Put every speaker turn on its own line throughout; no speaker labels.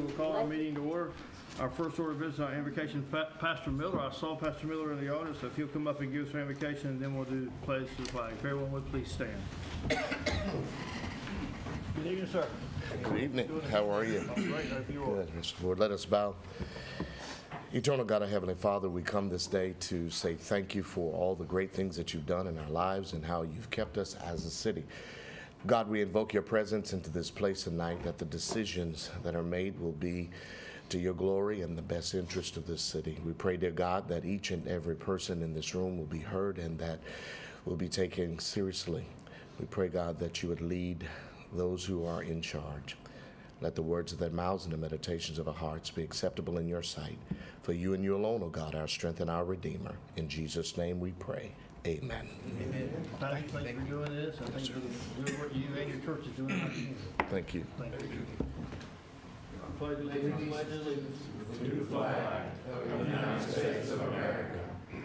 we'll call our meeting to order. Our first order of business, our invocation, Pastor Miller. I saw Pastor Miller in the audience, so if he'll come up and give us our invocation, and then we'll do the pledge to the flag. If everyone would please stand. Good evening, sir.
Good evening. How are you?
All right, hope you are.
Good. Mr. Lord, let us bow. Eternal God, our Heavenly Father, we come this day to say thank you for all the great things that you've done in our lives and how you've kept us as a city. God, we invoke your presence into this place tonight, that the decisions that are made will be to your glory and the best interest of this city. We pray, dear God, that each and every person in this room will be heard and that will be taken seriously. We pray, God, that you would lead those who are in charge. Let the words of their mouths and the meditations of our hearts be acceptable in your sight. For you and you alone, O God, our strength and our Redeemer. In Jesus' name we pray. Amen.
Amen. Pastor, thank you for doing this. I thank you for the good work you and your church is doing.
Thank you.
Thank you. Pledge allegiance
to the flag of the United States of America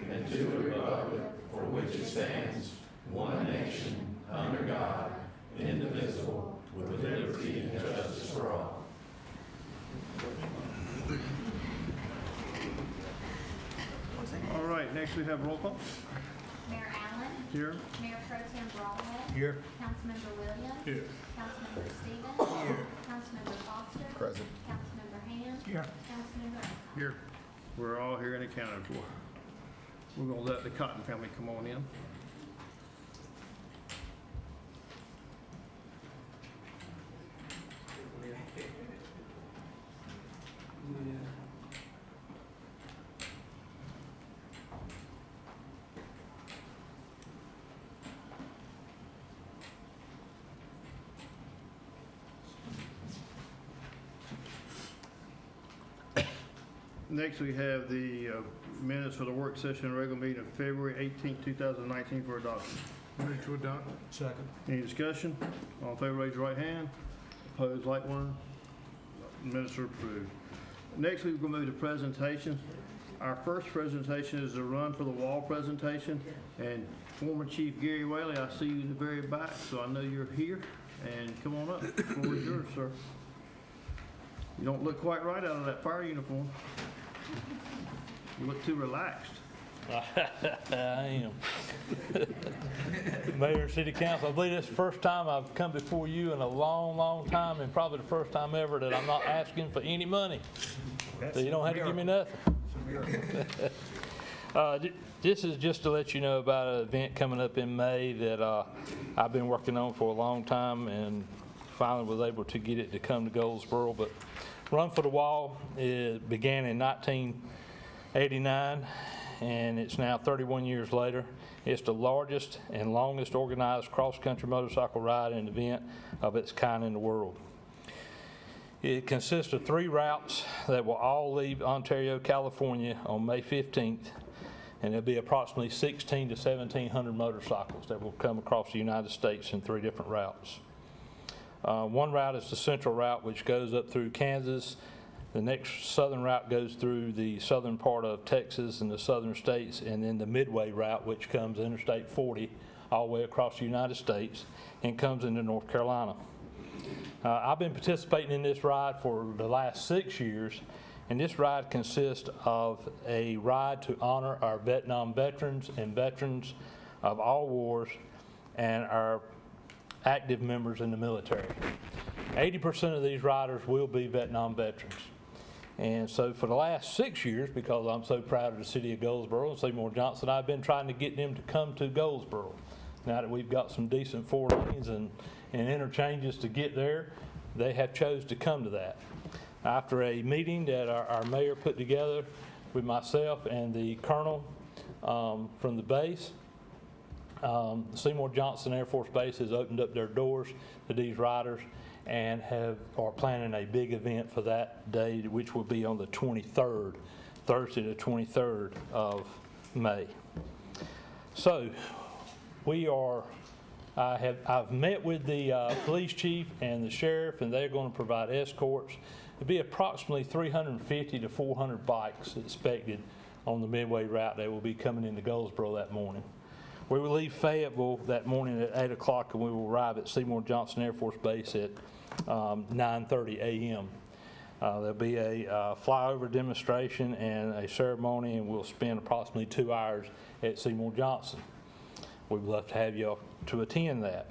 and to the republic for which it stands, one nation, under God, indivisible, with liberty and justice for all.
All right, next we have roll call.
Mayor Allen.
Here.
Mayor Pro Tem Brawlhead.
Here.
Councilmember Williams.
Here.
Councilmember Stevens. Here. Councilmember Foster.
Present.
Councilmember Ham.
Here.
Councilmember Eckhart.
Here. We're all here and accounted for. We're going to let the Cotton family come on in. Next, we have the minutes for the work session and regular meeting of February 18, 2019 for adoption.
Move to adopt. Second.
Any discussion? All in favor, raise your right hand. Opposed, like one. Minutes are approved. Next, we're going to move to presentations. Our first presentation is the Run for the Wall presentation. And former Chief Gary Whaley, I see you in the very back, so I know you're here. And come on up. The floor is yours, sir. You don't look quite right out of that fire uniform. You look too relaxed.
I am. Mayor, City Council, I believe this is the first time I've come before you in a long, long time, and probably the first time ever that I'm not asking for any money. So you don't have to give me nothing. This is just to let you know about an event coming up in May that I've been working on for a long time and finally was able to get it to come to Goldsboro. But Run for the Wall began in 1989, and it's now 31 years later. It's the largest and longest organized cross-country motorcycle ride and event of its kind in the world. It consists of 3 routes that will all leave Ontario, California on May 15th, and there'll be approximately 1,600 to 1,700 motorcycles that will come across the United States in 3 different routes. One route is the Central Route, which goes up through Kansas. The next southern route goes through the southern part of Texas and the southern states, and then the Midway Route, which comes Interstate 40 all the way across the United States and comes into North Carolina. I've been participating in this ride for the last 6 years, and this ride consists of a ride to honor our Vietnam veterans and veterans of all wars and our active members in the military. 80% of these riders will be Vietnam veterans. And so for the last 6 years, because I'm so proud of the city of Goldsboro and Seymour Johnson, I've been trying to get them to come to Goldsboro. Now that we've got some decent 4 lanes and interchanges to get there, they have chose to come to that. After a meeting that our mayor put together with myself and the colonel from the base, Seymour Johnson Air Force Base has opened up their doors to these riders and are planning a big event for that day, which will be on the 23rd, Thursday the 23rd of May. So I've met with the police chief and the sheriff, and they're going to provide escorts. There'll be approximately 350 to 400 bikes expected on the Midway Route that will be coming into Goldsboro that morning. We will leave Fayetteville that morning at 8 o'clock, and we will arrive at Seymour Johnson Air Force Base at 9:30 a.m. There'll be a flyover demonstration and a ceremony, and we'll spend approximately 2 hours at Seymour Johnson. We'd love to have you to attend that.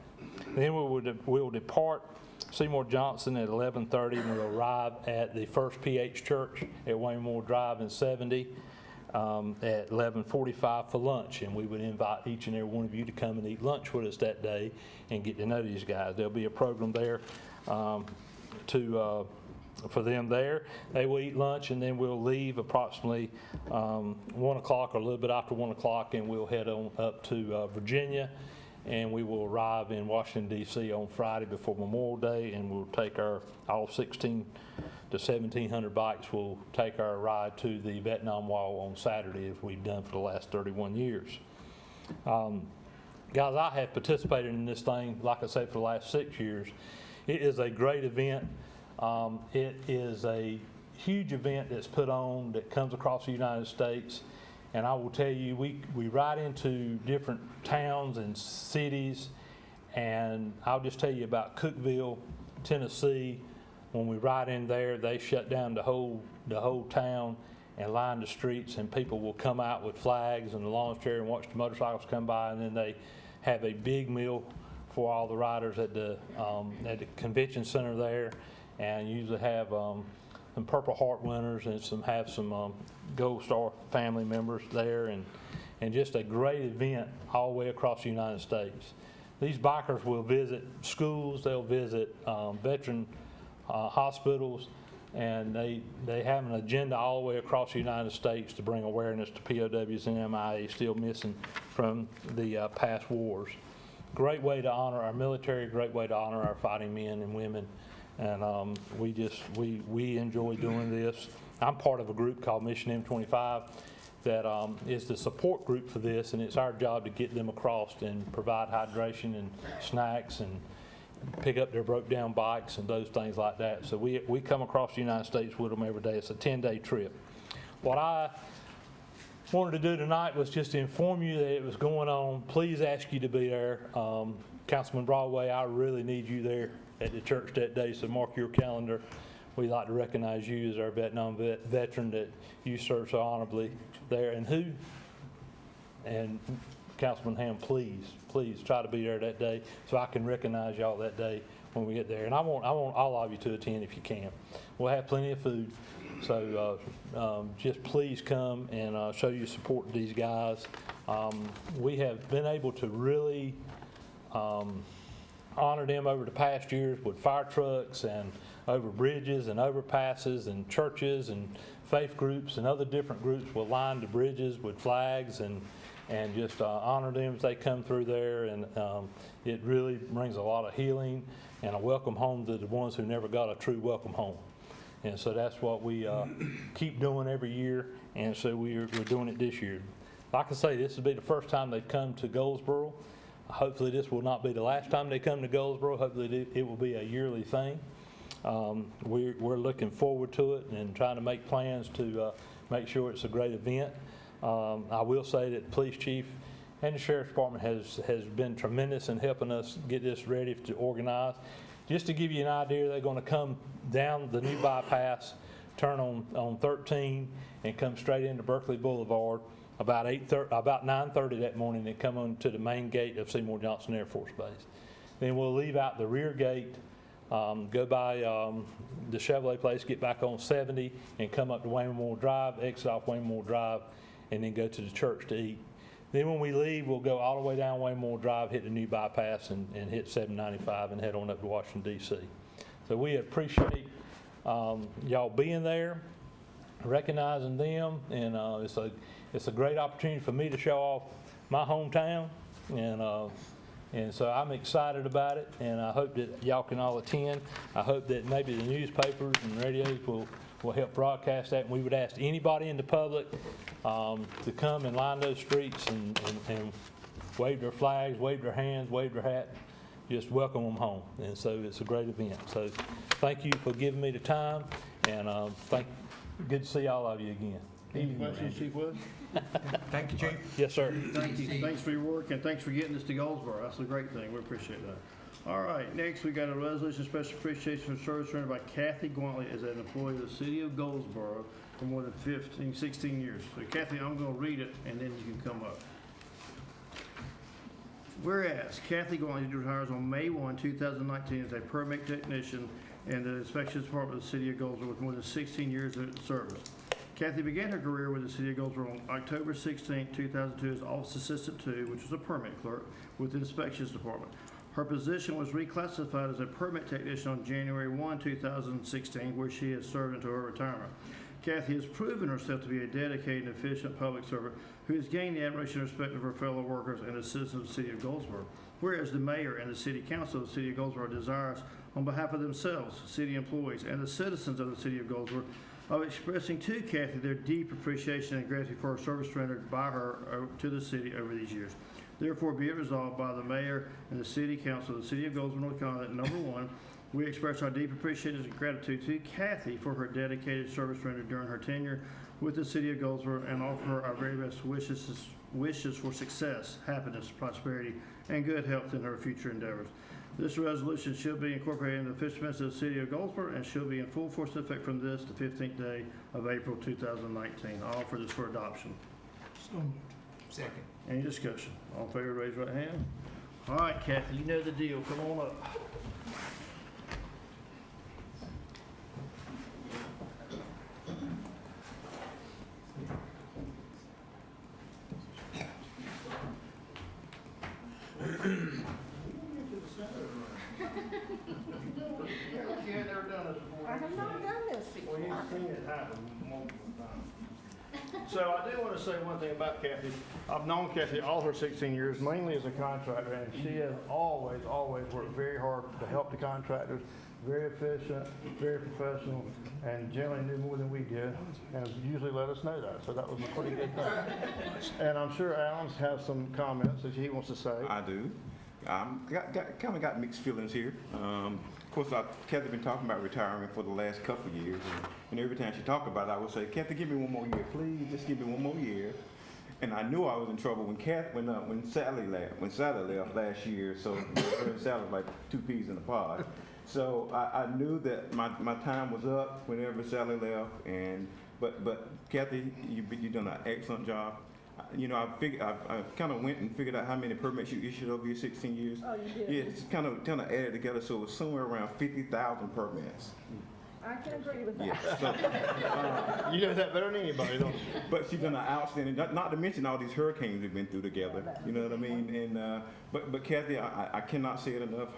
Then we'll depart Seymour Johnson at 11:30, and we'll arrive at the First PH Church at Wayne Moore Drive in 70 at 11:45 for lunch. And we would invite each and every one of you to come and eat lunch with us that day and get to know these guys. There'll be a program there for them there. They will eat lunch, and then we'll leave approximately 1 o'clock or a little bit after 1 o'clock, and we'll head on up to Virginia, and we will arrive in Washington, D.C. on Friday before Memorial Day, and we'll take all 16 to 1,700 bikes will take our ride to the Vietnam Wall on Saturday, as we've done for the last 31 years. Guys, I have participated in this thing, like I said, for the last 6 years. It is a great event. It is a huge event that's put on that comes across the United States. And I will tell you, we ride into different towns and cities, and I'll just tell you about Cookeville, Tennessee. When we ride in there, they shut down the whole town and line the streets, and people will come out with flags and the lawn chair and watch the motorcycles come by, and then they have a big meal for all the riders at the convention center there, and usually have some Purple Heart winners and some Gold Star family members there, and just a great event all the way across the United States. These bikers will visit schools, they'll visit veteran hospitals, and they have an agenda all the way across the United States to bring awareness to POWs and MIA still missing from the past wars. Great way to honor our military, great way to honor our fighting men and women, and we enjoy doing this. I'm part of a group called Mission M25 that is the support group for this, and it's our job to get them across and provide hydration and snacks and pick up their broke down bikes and those things like that. So we come across the United States with them every day. It's a 10-day trip. What I wanted to do tonight was just to inform you that it was going on. Please ask you to be there. Councilman Broadway, I really need you there at the church that day, so mark your calendar. We'd like to recognize you as our Vietnam veteran that you served so honorably there. And Councilman Ham, please try to be there that day so I can recognize y'all that day when we get there. And I want all of you to attend if you can. We'll have plenty of food. So just please come and show your support to these guys. We have been able to really honor them over the past years with fire trucks and over bridges and overpasses, and churches and faith groups and other different groups will line the bridges with flags and just honor them as they come through there. And it really brings a lot of healing and a welcome home to the ones who never got a true welcome home. And so that's what we keep doing every year, and so we're doing it this year. Like I say, this will be the first time they've come to Goldsboro. Hopefully this will not be the last time they come to Goldsboro. Hopefully it will be a yearly thing. We're looking forward to it and trying to make plans to make sure it's a great event. I will say that the police chief and the sheriff's department has been tremendous in helping us get this ready to organize. Just to give you an idea, they're going to come down the new bypass, turn on 13, and come straight into Berkeley Boulevard about 9:30 that morning, and come on to the main gate of Seymour Johnson Air Force Base. Then we'll leave out the rear gate, go by the Chevrolet place, get back on 70, and come up to Wayne Moore Drive, exit off Wayne Moore Drive, and then go to the church to eat. Then when we leave, we'll go all the way down Wayne Moore Drive, hit the new bypass, and hit 795 and head on up to Washington, D.C. So we appreciate y'all being there, recognizing them, and it's a great opportunity for me to show off my hometown, and so I'm excited about it, and I hope that y'all can all attend. I hope that maybe the newspapers and radios will help broadcast that, and we would ask anybody in the public to come and line those streets and wave their flags, wave their hands, wave their hat, just welcome them home. And so it's a great event. So thank you for giving me the time, and good to see all of you again.
Any questions, Chief Woods?
Thank you, Chief.
Yes, sir.
Thank you. Thanks for your work, and thanks for getting us to Goldsboro. That's a great thing. We appreciate that. All right, next we got a resolution of special appreciation for service rendered by Kathy Gwantley as an employee of the city of Goldsboro for more than 16 years. So Kathy, I'm going to read it and then you can come up. Whereas Kathy Gwantley retires on May 1, 2019 as a permit technician in the inspections department of the city of Goldsboro with more than 16 years of service. Kathy began her career with the city of Goldsboro on October 16, 2002 as Office Assistant 2, which was a permit clerk with the inspections department. Her position was reclassified as a permit technician on January 1, 2016, where she has served until her retirement. Kathy has proven herself to be a dedicated and efficient public servant who has gained the admiration and respect of her fellow workers and the citizens of the city of Goldsboro. Whereas the mayor and the city council of the city of Goldsboro desires, on behalf of themselves, city employees, and the citizens of the city of Goldsboro, of expressing to Kathy their deep appreciation and gratitude for her service rendered by her to the city over these years. Therefore, be it resolved by the mayor and the city council of the city of Goldsboro, North Carolina, that number one, we express our deep appreciation and gratitude to Kathy for her dedicated service rendered during her tenure with the city of Goldsboro and offer her our very best wishes for success, happiness, prosperity, and good health in her future endeavors. This resolution shall be incorporated into the official minutes of the city of Goldsboro and shall be in full force and effect from this, the 15th day of April 2019. I offer this for adoption.
So moved. Second.
Any discussion? All in favor, raise your right hand. All right, Kathy, you know the deal. Come on up.
I have not done this before.
Well, you've seen it happen multiple times. So I do want to say one thing about Kathy. I've known Kathy all her 16 years, mainly as a contractor, and she has always worked very hard to help the contractors. Very efficient, very professional, and generally knew more than we did, and usually let us know that. So that was a pretty good thing. And I'm sure Alan has some comments that he wants to say.
I do. Kind of got mixed feelings here. Of course, Kathy's been talking about retirement for the last couple of years, and every time she talked about it, I would say, "Kathy, give me one more year, please. Just give me one more year." And I knew I was in trouble when Sally left last year. So her and Sally was like two peas in a pod. So I knew that my time was up whenever Sally left. But Kathy, you've done an excellent job. You know, I kind of went and figured out how many permits you issued over your 16 years.
Oh, you did?
Yeah, it's kind of added together, so it was somewhere around 50,000 permits.
I can agree with that.
Yeah. So,
You know that better than anybody, don't you?
but she's done an outstanding. Not to mention all these hurricanes we've been through together. You know what I mean? And but Kathy, I cannot say it enough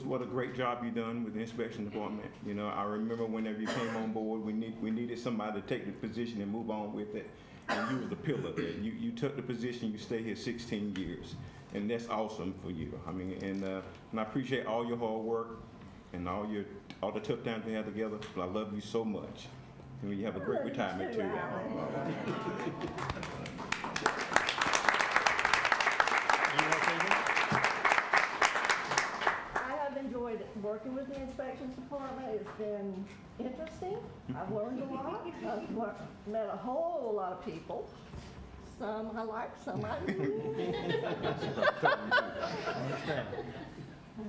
what a great job you done with the inspection department. You know, I remember whenever you came on board, we needed somebody to take the position and move on with it. And you was the pillar there. You took the position. You stayed here 16 years, and that's awesome for you. I mean, and I appreciate all your hard work and all the tough times we had together. But I love you so much, and you have a great retirement too.
I have enjoyed working with the inspections department. It's been interesting. I've learned a lot. I've met a whole lot of people. Some I like, some I didn't.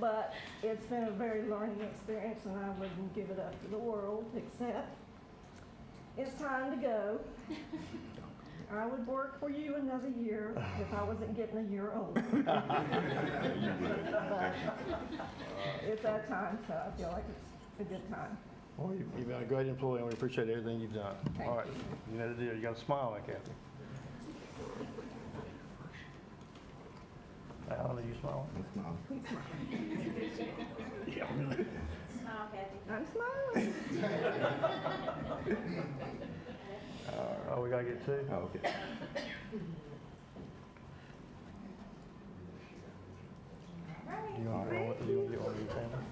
But it's been a very learning experience, and I wouldn't give it up to the world, except it's time to go. I would work for you another year if I wasn't getting a year older. But it's that time, so I feel like it's a good time.
Well, you've been a great employee, and we appreciate everything you've done.
Thank
All right, you know the deal. You got a smile on, Kathy. Alan, are you smiling? Yeah, really.
Smile, Kathy.
I'm smiling.
Oh, we gotta get two?
Oh, okay.
You want to get one of your family?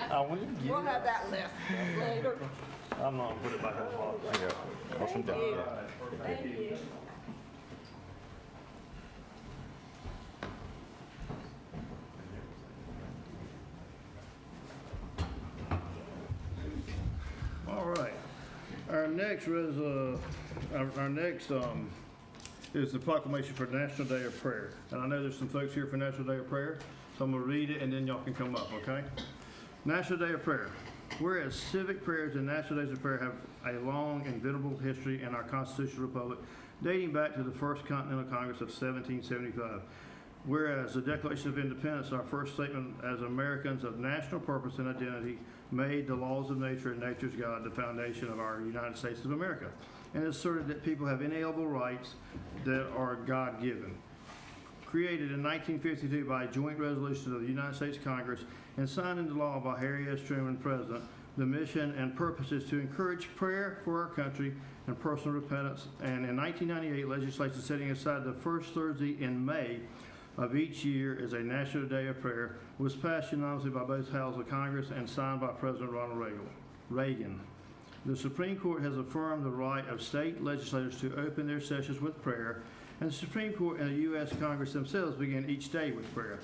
I want you to get
We'll have that left later.
I'm not gonna put it back on the box.
Yeah. Awesome
Thank
job.
you. Thank you.
All right. Our next is the proclamation for National Day of Prayer. And I know there's some folks here for National Day of Prayer, so I'm going to read it and then y'all can come up, okay? National Day of Prayer. Whereas civic prayers and national days of prayer have a long and venerable history in our constitutional republic, dating back to the First Continental Congress of 1775. Whereas the Declaration of Independence, our first statement as Americans of national purpose and identity, made the laws of nature and nature's God the foundation of our United States of America, and asserted that people have inalienable rights that are God-given. Created in 1952 by a joint resolution of the United States Congress and signed into law by Harry S. Truman, President, the mission and purpose is to encourage prayer for our country and personal repentance. And in 1998, legislation setting aside the first Thursday in May of each year as a National Day of Prayer was passed unanimously by both houses of Congress and signed by President Ronald Reagan. The Supreme Court has affirmed the right of state legislators to open their sessions with prayer, and the Supreme Court and the U.S. Congress themselves begin each day with prayer.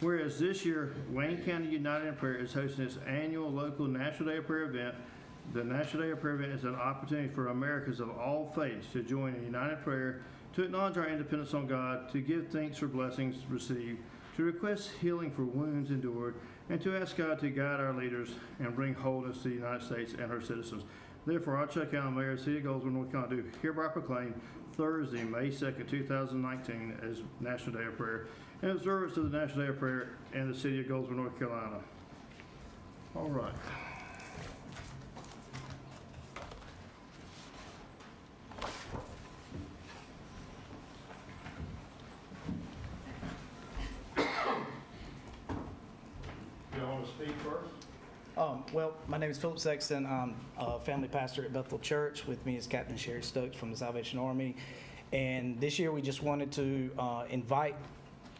Whereas this year, Wayne County United in Prayer is hosting its annual local National Day of Prayer event. The National Day of Prayer event is an opportunity for Americans of all faiths to join in united prayer, to acknowledge our independence on God, to give thanks for blessings received, to request healing for wounds endured, and to ask God to guide our leaders and bring wholeness to the United States and her citizens. Therefore, I, Chuck Allen, Mayor of the City of Goldsboro, North Carolina, do hereby proclaim Thursday, May 2nd, 2019 as National Day of Prayer, in observance of the National Day of Prayer in the City of Goldsboro, North Carolina. All right. You want to speak first?
Well, my name is Philip Sexton. I'm a family pastor at Bethel Church. With me is Captain Sherry Stokes from the Salvation Army. And this year we just wanted to invite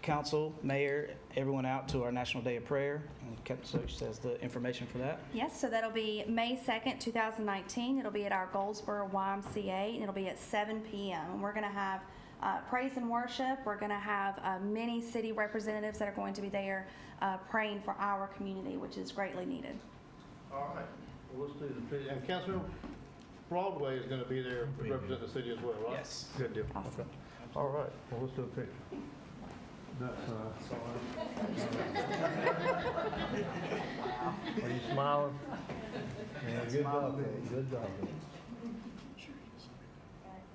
council, mayor, everyone out to our National Day of Prayer. And Captain Stokes has the information for that.
Yes, so that'll be May 2nd, 2019. It'll be at our Goldsboro YMCA, and it'll be at 7 p.m. And we're going to have praise and worship. We're going to have many city representatives that are going to be there praying for our community, which is greatly needed.
All right, well, let's do the, and Councilman Broadway is going to be there to represent the city as well, right?
Yes.
Good deal.
Awesome.
Okay. All right, well, let's do a picture. That's, are you smiling? Yeah, good job, man. Good job.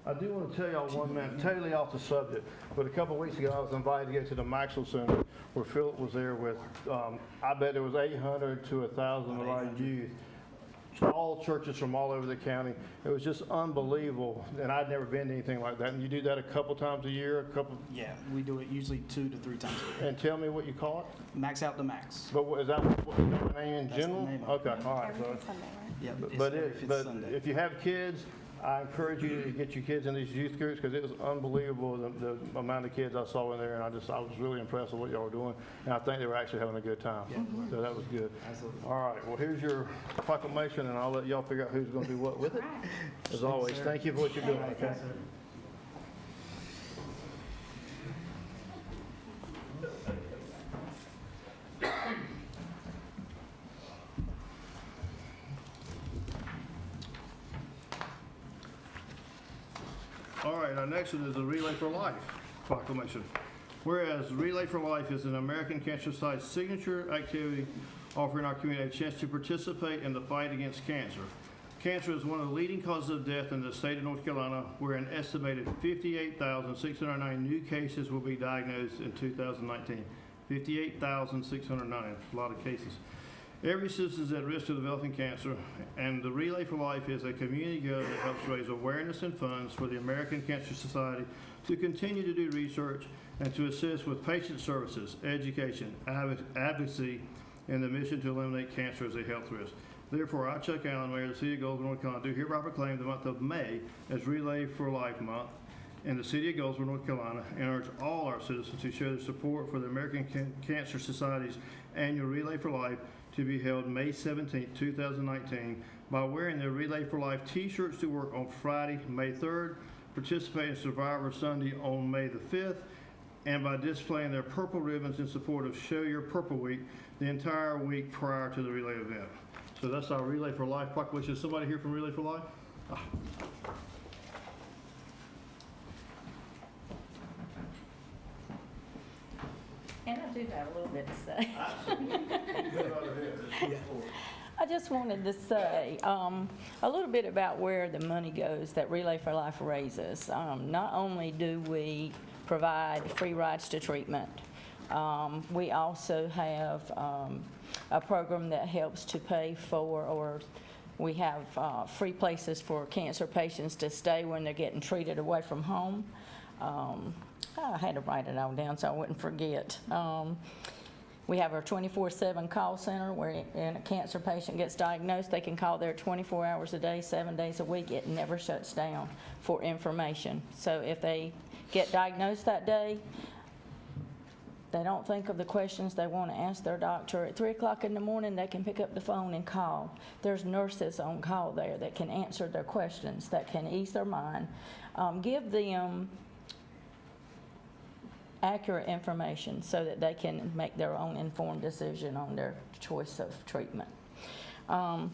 I do want to tell y'all one minute, totally off the subject, but a couple of weeks ago, I was invited to go to the Maxwell Center where Philip was there with, I bet there was 800 to 1,000 of our youth, all churches from all over the county. It was just unbelievable, and I'd never been to anything like that. And you do that a couple times a year,
Yeah, we do it usually 2 to 3 times a year.
and tell me what you call it?
Max out the max.
But is that what the name in
That's the
general?
name of it.
Okay, all right.
Every
So,
Sunday, right?
Yep, it's
but
every fifth
but
Sunday.
if you have kids, I encourage you to get your kids in these youth groups because it was unbelievable the amount of kids I saw in there, and I was really impressed with what y'all were doing, and I think they were actually having a good time.
Yeah.
So that was good.
Absolutely.
All right, well, here's your proclamation, and I'll let y'all figure out who's going to do what with it.
All right.
As always,
sir.
thank you for what you're doing. Okay. All right, our next one is the Relay for Life proclamation. Whereas Relay for Life is an American Cancer Society signature activity offering our community a chance to participate in the fight against cancer. Cancer is one of the leading causes of death in the state of North Carolina, where an estimated 58,609 new cases will be diagnosed in 2019. 58,609, a lot of cases. Every citizen is at risk of developing cancer, and the Relay for Life is a community go that helps raise awareness and funds for the American Cancer Society to continue to do research and to assist with patient services, education, advocacy, and the mission to eliminate cancer as a health risk. Therefore, I, Chuck Allen, Mayor of the City of Goldsboro, North Carolina, do hereby proclaim the month of May as Relay for Life Month in the City of Goldsboro, North Carolina, and urge all our citizens to show their support for the American Cancer Society's annual Relay for Life to be held May 17, 2019, by wearing their Relay for Life t-shirts to work on Friday, May 3rd, participate in Survivor Sunday on May the 5th, and by displaying their purple ribbons in support of Show Your Purple Week the entire week prior to the relay event. So that's our Relay for Life proclamation. Is somebody here from Relay for Life?
do have a little bit to say.
Go right ahead.
I just wanted to say a little bit about where the money goes that Relay for Life raises. Not only do we provide free rides to treatment, we also have a program that helps to pay for, or we have free places for cancer patients to stay when they're getting treated away from home. I had to write it all down so I wouldn't forget. We have our 24/7 call center where when a cancer patient gets diagnosed, they can call there 24 hours a day, 7 days a week. It never shuts down for information. So if they get diagnosed that day, they don't think of the questions they want to ask their doctor. At 3 o'clock in the morning, they can pick up the phone and call. There's nurses on call there that can answer their questions, that can ease their mind, give them accurate information so that they can make their own informed decision on their choice of treatment. And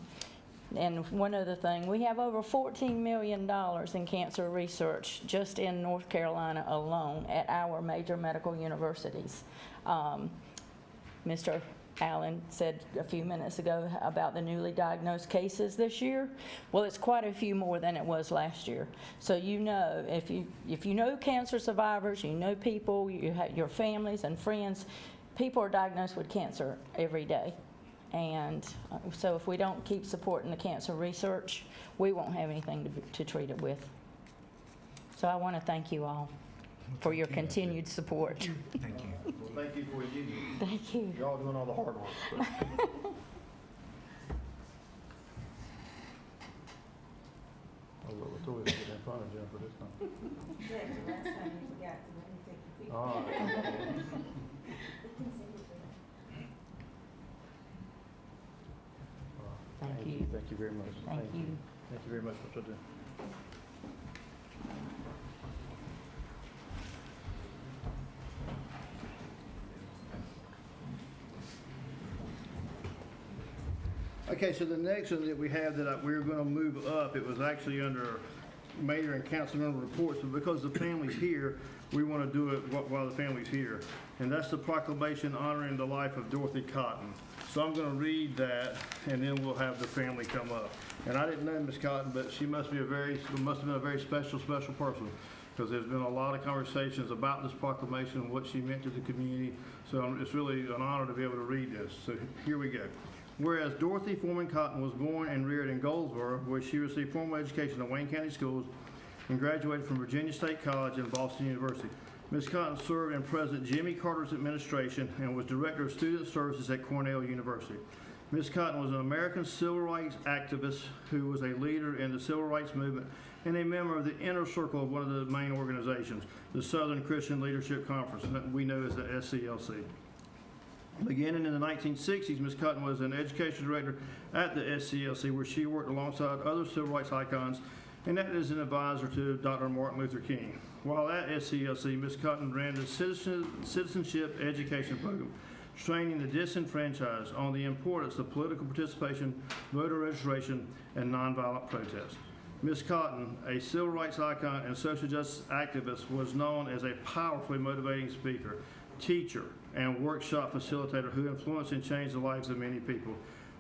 one other thing, we have over $14 million in cancer research just in North Carolina alone at our major medical universities. Mr. Allen said a few minutes ago about the newly diagnosed cases this year. Well, it's quite a few more than it was last year. So you know, if you know cancer survivors, you know people, you have your families and friends, people are diagnosed with cancer every day. And so if we don't keep supporting the cancer research, we won't have anything to treat it with. So I want to thank you all for your continued support.
Thank you.
Well, thank you for what you do.
Thank you.
Y'all doing all the hard work. We'll get in front of Jennifer this time. All right.
Thank you.
Thank you very much.
Thank you.
Thank you very much for what you do. Okay, so the next one that we have that we were going to move up, it was actually under mayor and council member reports, but because the family's here, we want to do it while the family's here. And that's the proclamation honoring the life of Dorothy Cotton. So I'm going to read that, and then we'll have the family come up. And I didn't know Miss Cotton, but she must have been a very special person, because there's been a lot of conversations about this proclamation and what she meant to the community. So it's really an honor to be able to read this. So here we go. Whereas Dorothy Foreman Cotton was born and reared in Goldsboro, where she received formal education at Wayne County Schools and graduated from Virginia State College and Boston University. Ms. Cotton served in President Jimmy Carter's administration and was Director of Student Services at Cornell University. Ms. Cotton was an American civil rights activist who was a leader in the civil rights movement and a member of the inner circle of one of the main organizations, the Southern Christian Leadership Conference, that we know as the SCLC. Beginning in the 1960s, Ms. Cotton was an education director at the SCLC, where she worked alongside other civil rights icons, and that is an advisor to Dr. Martin Luther King. While at SCLC, Ms. Cotton ran the citizenship education program, training the disenfranchised on the importance of political participation, voter registration, and nonviolent protest. Ms. Cotton, a civil rights icon and social justice activist, was known as a powerfully motivating speaker, teacher, and workshop facilitator who influenced and changed the lives of many people.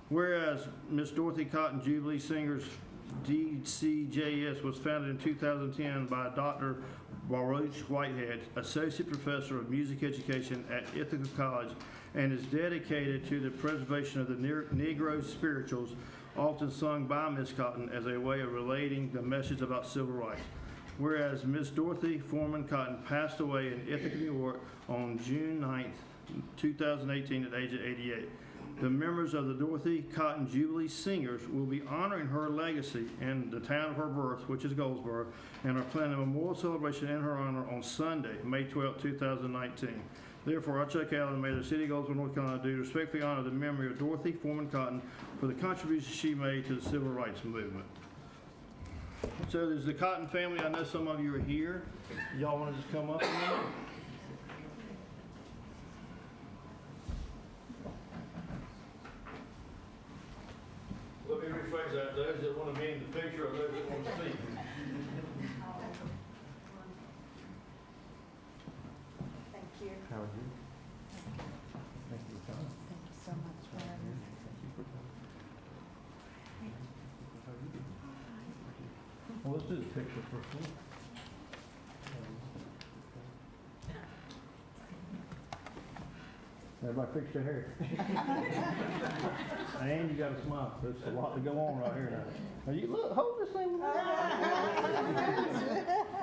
Whereas Ms. Dorothy Cotton Jubilee Singers DCJS was founded in 2010 by Dr. Baruch Whitehead, Associate Professor of Music Education at Ithaca College, and is dedicated to the preservation of the Negro spirituals, often sung by Ms. Cotton as a way of relating the message about civil rights. Whereas Ms. Dorothy Foreman Cotton passed away in Ithaca, New York on June 9th, 2018 at the age of 88. The members of the Dorothy Cotton Jubilee Singers will be honoring her legacy in the town of her birth, which is Goldsboro, and are planning a memorial celebration in her honor on Sunday, May 12, 2019. Therefore, I, Chuck Allen, Mayor of the City of Goldsboro, North Carolina, do respectfully honor the memory of Dorothy Foreman Cotton for the contributions she made to the civil rights movement. So there's the Cotton family. I know some of you are here. Y'all want to just come up a minute? Let me rephrase that. Those that want to be in the picture or those that want to speak.
Thank you.
How are you? let's do the picture first. Everybody fix their hair. And you gotta smile. There's a lot to go on right here now. Now you look, hold this thing.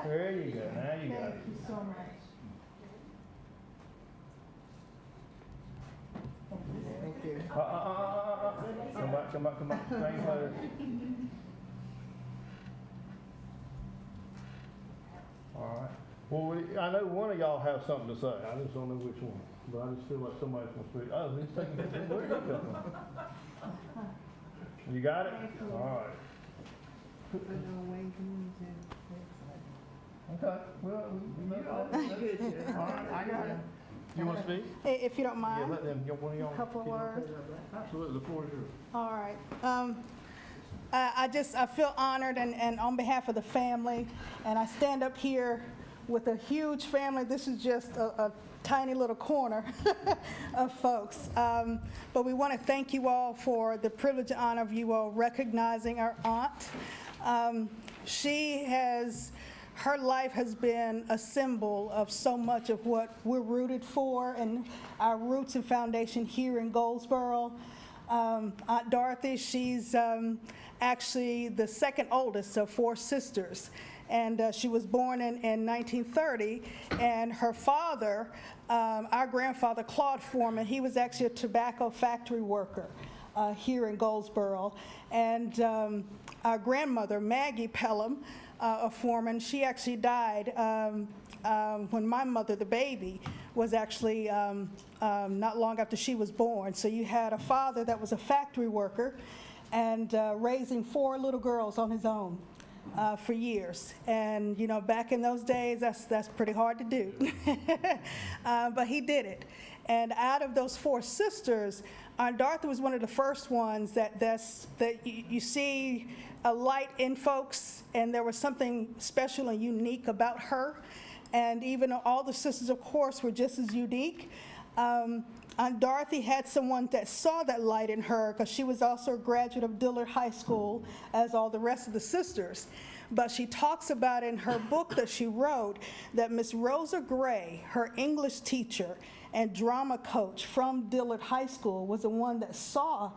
There you go. Now you got it.
Thank you so much.
Thank you.
Come back. Same pose. All right. Well, I know one of y'all have something to say. I just don't know which one. But I just feel like somebody's gonna speak. Oh, he's taking pictures. Where'd he come from? You got it? All right. Okay. Well, all right, I got it. You want to speak?
If you don't
Yeah,
mind.
let them, one of y'all.
Couple words.
Absolutely, the floor is yours.
All right. I feel honored and on behalf of the family, and I stand up here with a huge family. This is just a tiny little corner of folks. But we want to thank you all for the privilege and honor of you all recognizing our aunt. Her life has been a symbol of so much of what we're rooted for and our roots and foundation here in Goldsboro. Aunt Dorothy, she's actually the second oldest of 4 sisters. And she was born in 1930, and her father, our grandfather, Claude Foreman, he was actually a tobacco factory worker here in Goldsboro. And our grandmother, Maggie Pelham, of Foreman, she actually died when my mother, the baby, was actually not long after she was born. So you had a father that was a factory worker and raising 4 little girls on his own. For years. And, you know, back in those days, that's pretty hard to do. But he did it. And out of those 4 sisters, Aunt Dorothy was one of the first ones that you see a light in folks, and there was something special and unique about her. And even though all the sisters, of course, were just as unique, Aunt Dorothy had someone that saw that light in her, because she was also a graduate of Dillard High School, as all the rest of the sisters. But she talks about in her book that she wrote that Miss Rosa Gray, her English teacher and drama coach from Dillard High School, was the one that saw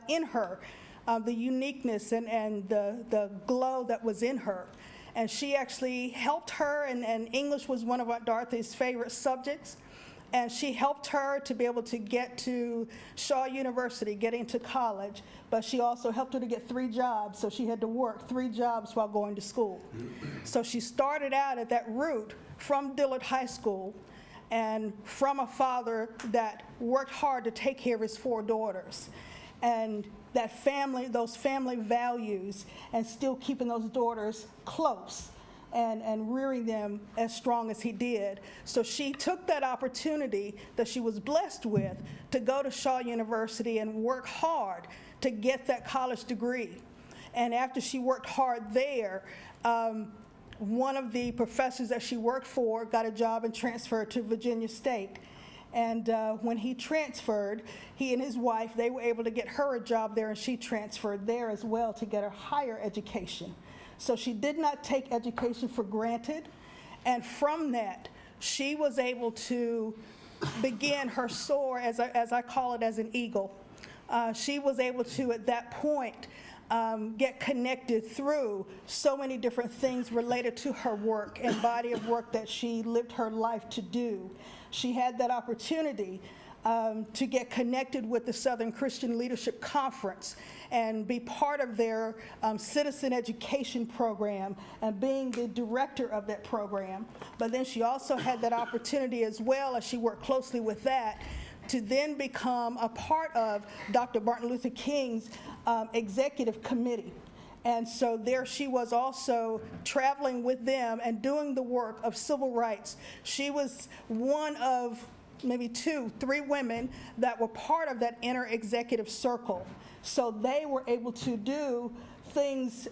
in her the uniqueness and the glow that was in her. And she actually helped her, and English was one of Aunt Dorothy's favorite subjects. And she helped her to be able to get to Shaw University, get into college, but she also helped her to get 3 jobs, so she had to work 3 jobs while going to school. So she started out at that route from Dillard High School and from a father that worked hard to take care of his 4 daughters. And that family, those family values, and still keeping those daughters close. And rearing them as strong as he did. So she took that opportunity that she was blessed with to go to Shaw University and work hard to get that college degree. And after she worked hard there, one of the professors that she worked for got a job and transferred to Virginia State. And when he transferred, he and his wife, they were able to get her a job there, and she transferred there as well to get her higher education. So she did not take education for granted, and from that, she was able to begin her soar, as I call it, as an eagle. She was able to, at that point, get connected through so many different things related to her work and body of work that she lived her life to do. She had that opportunity to get connected with the Southern Christian Leadership Conference and be part of their citizen education program and being the director of that program. But then she also had that opportunity, as well as she worked closely with that, to then become a part of Dr. Martin Luther King's executive committee. And so there she was, also traveling with them and doing the work of civil rights. She was one of maybe 2, 3 women that were part of that inner executive circle. So they were able to do things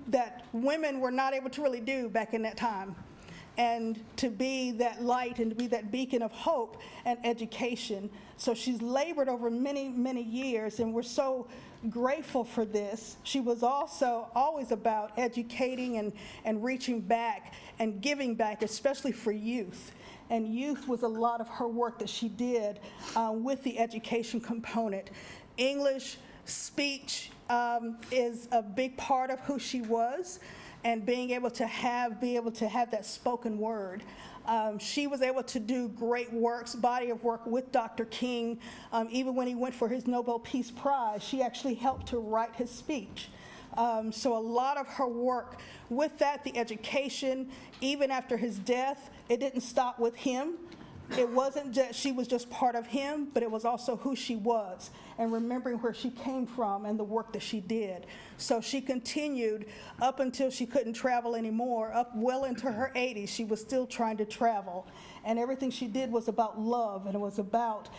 that women were not able to really do back in that time. and to be that light and to be that beacon of hope and education. So she's labored over many, many years, and we're so grateful for this. She was also always about educating and reaching back and giving back, especially for youth. And youth was a lot of her work that she did with the education component. English, speech is a big part of who she was, and being able to have that spoken word. She was able to do great works, body of work with Dr. King. Even when he went for his Nobel Peace Prize, she actually helped to write his speech. So a lot of her work with that, the education, even after his death, it didn't stop with him. It wasn't that she was just part of him, but it was also who she was and remembering where she came from and the work that she did. So she continued up until she couldn't travel anymore, up well into her 80s. She was still trying to travel. And everything she did was about love, and it was about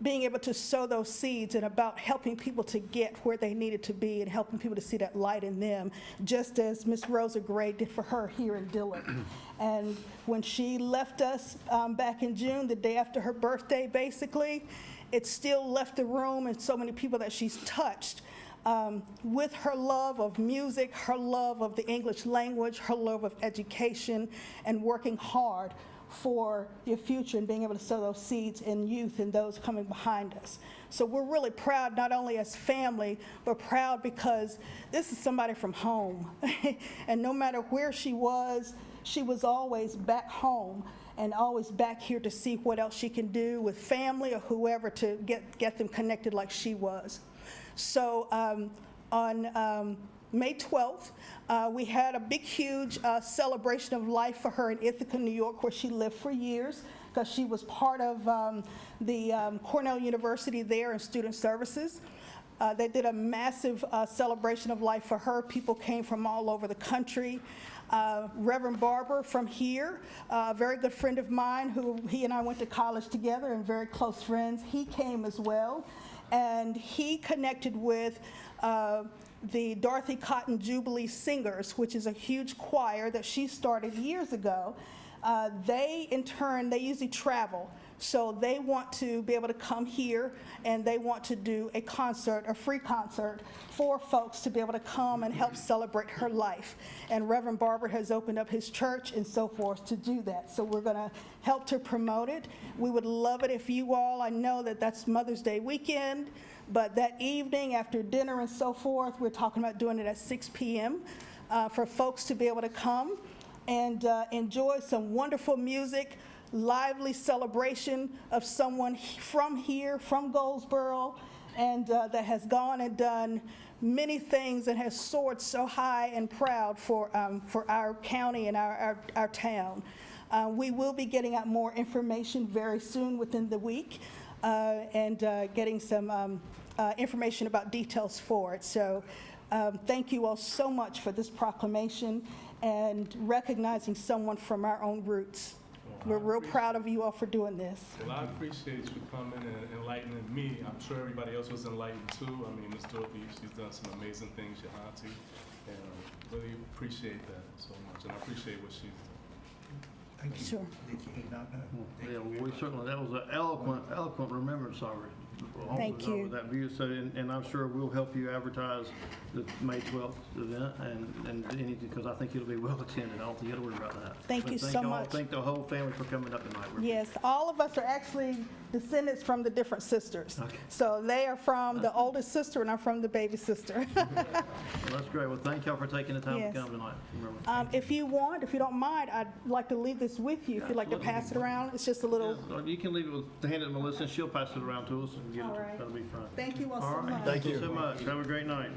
being able to sow those seeds and about helping people to get where they needed to be and helping people to see that light in them, just as Miss Rosa Gray did for her here in Dillon. And when she left us back in June, the day after her birthday, basically, it still left the room and so many people that she's touched with her love of music, her love of the English language, her love of education, and working hard for your future and being able to sow those seeds in youth and those coming behind us. So we're really proud, not only as family, but proud because this is somebody from home. And no matter where she was always back home and always back here to see what else she can do with family or whoever to get them connected like she was. So on May 12th, we had a big, huge celebration of life for her in Ithaca, New York, where she lived for years, because she was part of the Cornell University there in student services. They did a massive celebration of life for her. People came from all over the country. Reverend Barber from here, a very good friend of mine who he and I went to college together and very close friends, he came as well. And he connected with the Dorothy Cotton Jubilee Singers, which is a huge choir that she started years ago. In turn, they usually travel. So they want to be able to come here and they want to do a concert, a free concert for folks to be able to come and help celebrate her life. And Reverend Barber has opened up his church and so forth to do that. So we're going to help to promote it. We would love it if you all, I know that that's Mother's Day weekend, but that evening after dinner and so forth, we're talking about doing it at 6 p.m. For folks to be able to come and enjoy some wonderful music, lively celebration of someone from here, from Goldsboro, and that has gone and done many things and has soared so high and proud for our county and our town. We will be getting out more information very soon within the week and getting some information about details for it. So thank you all so much for this proclamation and recognizing someone from our own roots. We're real proud of you all for doing this.
Well, I appreciate you coming and enlightening me. I'm sure everybody else was enlightened too. I mean, Ms. Dorothy, she's done some amazing things, your auntie, and really appreciate that so much. And I appreciate what she's done.
Thank you.
Sure.
That you did not know.
Yeah, well, we certainly, that was an eloquent remembrance of her.
Thank you.
That view, so, and I'm sure we'll help you advertise the May 12th event and anything, because I think it'll be well attended. I don't think you got to worry about that.
Thank
But
you so
y'all-
much.
Thank the whole family for coming up tonight.
Yes, all of us are actually descendants from the different sisters.
Okay.
So they are from the oldest sister and I'm from the baby sister.
Well, that's great. Well, thank y'all for taking the time
Yes.
to come tonight. Remember.
If you don't mind, I'd like to leave this with you. If you'd like to pass it around, it's just a little,
Yeah, you can leave it hand it to Melissa, and she'll pass it around to us and get
All
it.
right.
That'll be fine.
thank you all
All
so
right.
much.
Thank you so much. Have a great night.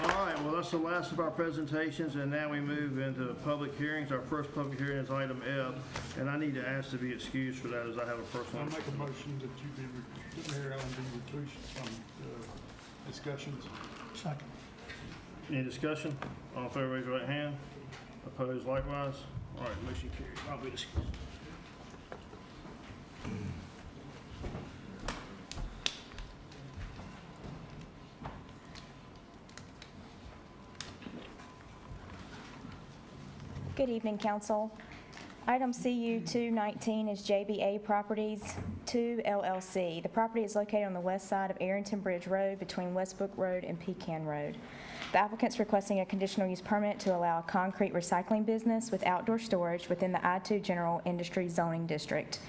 All right, well, that's the last of our presentations, and now we move into public hearings. Our first public hearing is item F, and I need to ask to be excused for that as I have a
I
personal.
make a motion that you that Mayor Allen be recused from discussions. Second.
Any discussion? All in favor, raise your right hand. Opposed likewise? All right, motion carries. I'll be excused.
Good evening, council. Item CU 219 is JBA Properties 2 LLC. The property is located on the west side of Arrington Bridge Road between Westbrook Road and Pecan Road. The applicant's requesting a conditional use permit to allow a concrete recycling business with outdoor storage within the I-2 General Industry Zoning District.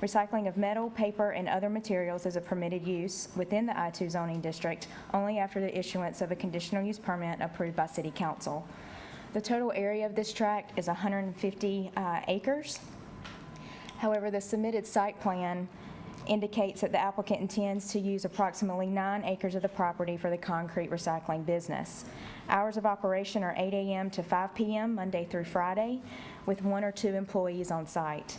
Recycling of metal, paper, and other materials is a permitted use within the I-2 zoning district only after the issuance of a conditional use permit approved by City Council. The total area of this tract is 150 acres. However, the submitted site plan indicates that the applicant intends to use approximately 9 acres of the property for the concrete recycling business. Hours of operation are 8 a.m. to 5 p.m. Monday through Friday, with 1 or 2 employees on site.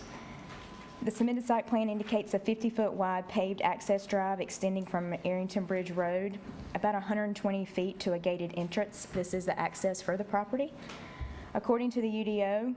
The submitted site plan indicates a 50-foot wide paved access drive extending from Arrington Bridge Road about 120 feet to a gated entrance. This is the access for the property. According to the UDO,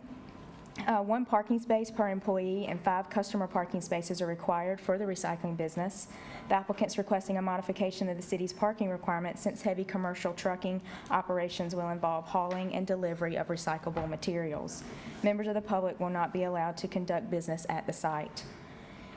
1 parking space per employee and 5 customer parking spaces are required for the recycling business. The applicant's requesting a modification of the city's parking requirements since heavy commercial trucking operations will involve hauling and delivery of recyclable materials. Members of the public will not be allowed to conduct business at the site.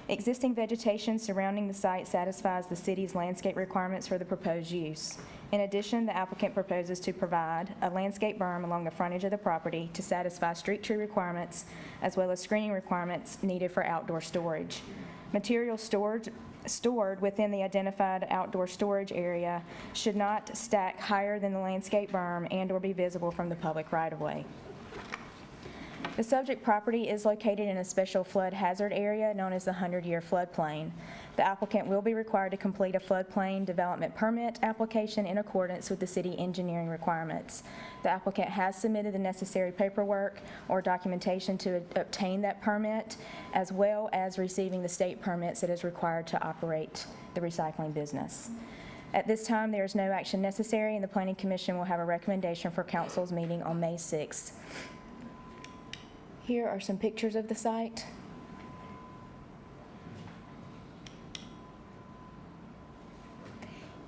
Existing vegetation surrounding the site satisfies the city's landscape requirements for the proposed use. In addition, the applicant proposes to provide a landscape berm along the frontage of the property to satisfy street tree requirements, as well as screening requirements needed for outdoor storage. Materials stored within the identified outdoor storage area should not stack higher than the landscape berm and/or be visible from the public right-of-way. The subject property is located in a special flood hazard area known as the 100-year floodplain. The applicant will be required to complete a floodplain development permit application in accordance with the city engineering requirements. The applicant has submitted the necessary paperwork or documentation to obtain that permit, as well as receiving the state permits that is required to operate the recycling business. At this time, there is no action necessary, and the Planning Commission will have a recommendation for council's meeting on May 6th. Here are some pictures of the site.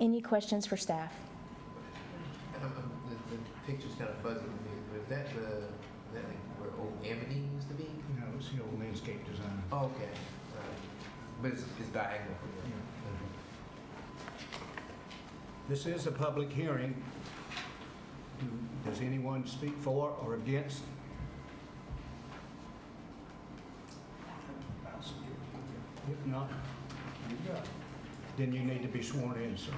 Any questions for staff?
The picture's kind of fuzzy to me, but is that like where old Amity used to be?
No, it's the old landscape design.
Oh, okay. But it's diagonal from there.
This is a public hearing. Does anyone speak for or against? If not, then you need to be sworn in, sir.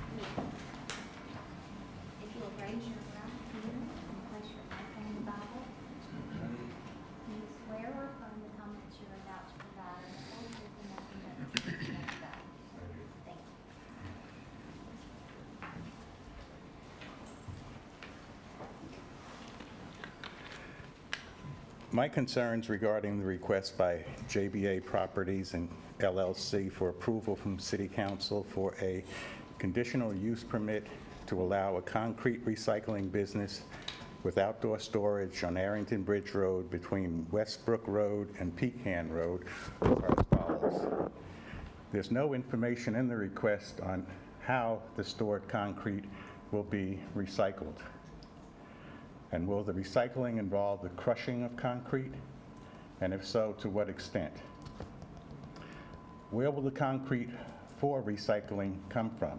If you will raise your right hand and place your right hand in the Bible, do you swear or affirm the comments you are about to provide are the whole truth and nothing but the truth and nothing but the truth? Thank you.
My concerns regarding the request by JBA Properties and LLC for approval from City Council for a conditional use permit to allow a concrete recycling business with outdoor storage on Arrington Bridge Road between Westbrook Road and Pecan Road are as follows. There's no information in the request on how the stored concrete will be recycled. And will the recycling involve the crushing of concrete? And if so, to what extent? Where will the concrete for recycling come from?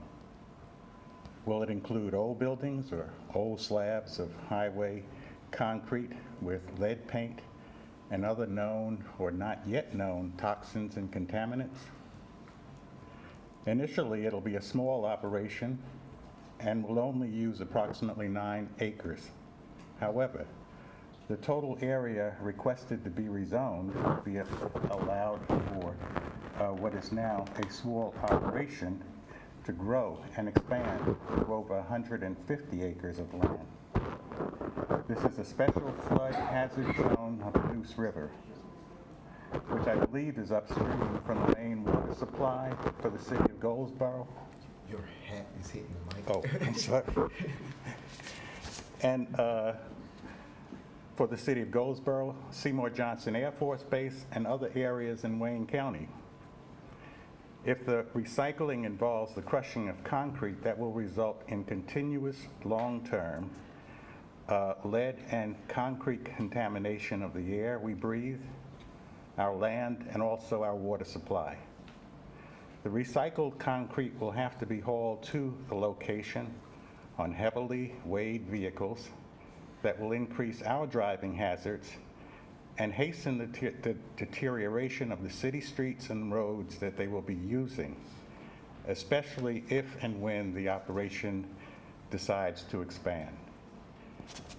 Will it include old buildings or old slabs of highway concrete with lead paint and other known or not yet known toxins and contaminants? Initially, it'll be a small operation and will only use approximately 9 acres. However, the total area requested to be rezoned will be allowed for what is now a small operation to grow and expand to over 150 acres of land. This is a special flood hazard zone of the Neuse River, which I believe is upstream from the main water supply for the city of Goldsboro.
Your hat is hitting the mic.
Oh, I'm sorry. And for the city of Goldsboro, Seymour Johnson Air Force Base, and other areas in Wayne County. If the recycling involves the crushing of concrete, that will result in continuous, long-term, lead and concrete contamination of the air we breathe, our land, and also our water supply. The recycled concrete will have to be hauled to the location on heavily weighed vehicles that will increase our driving hazards and hasten the deterioration of the city streets and roads that they will be using, especially if and when the operation decides to expand.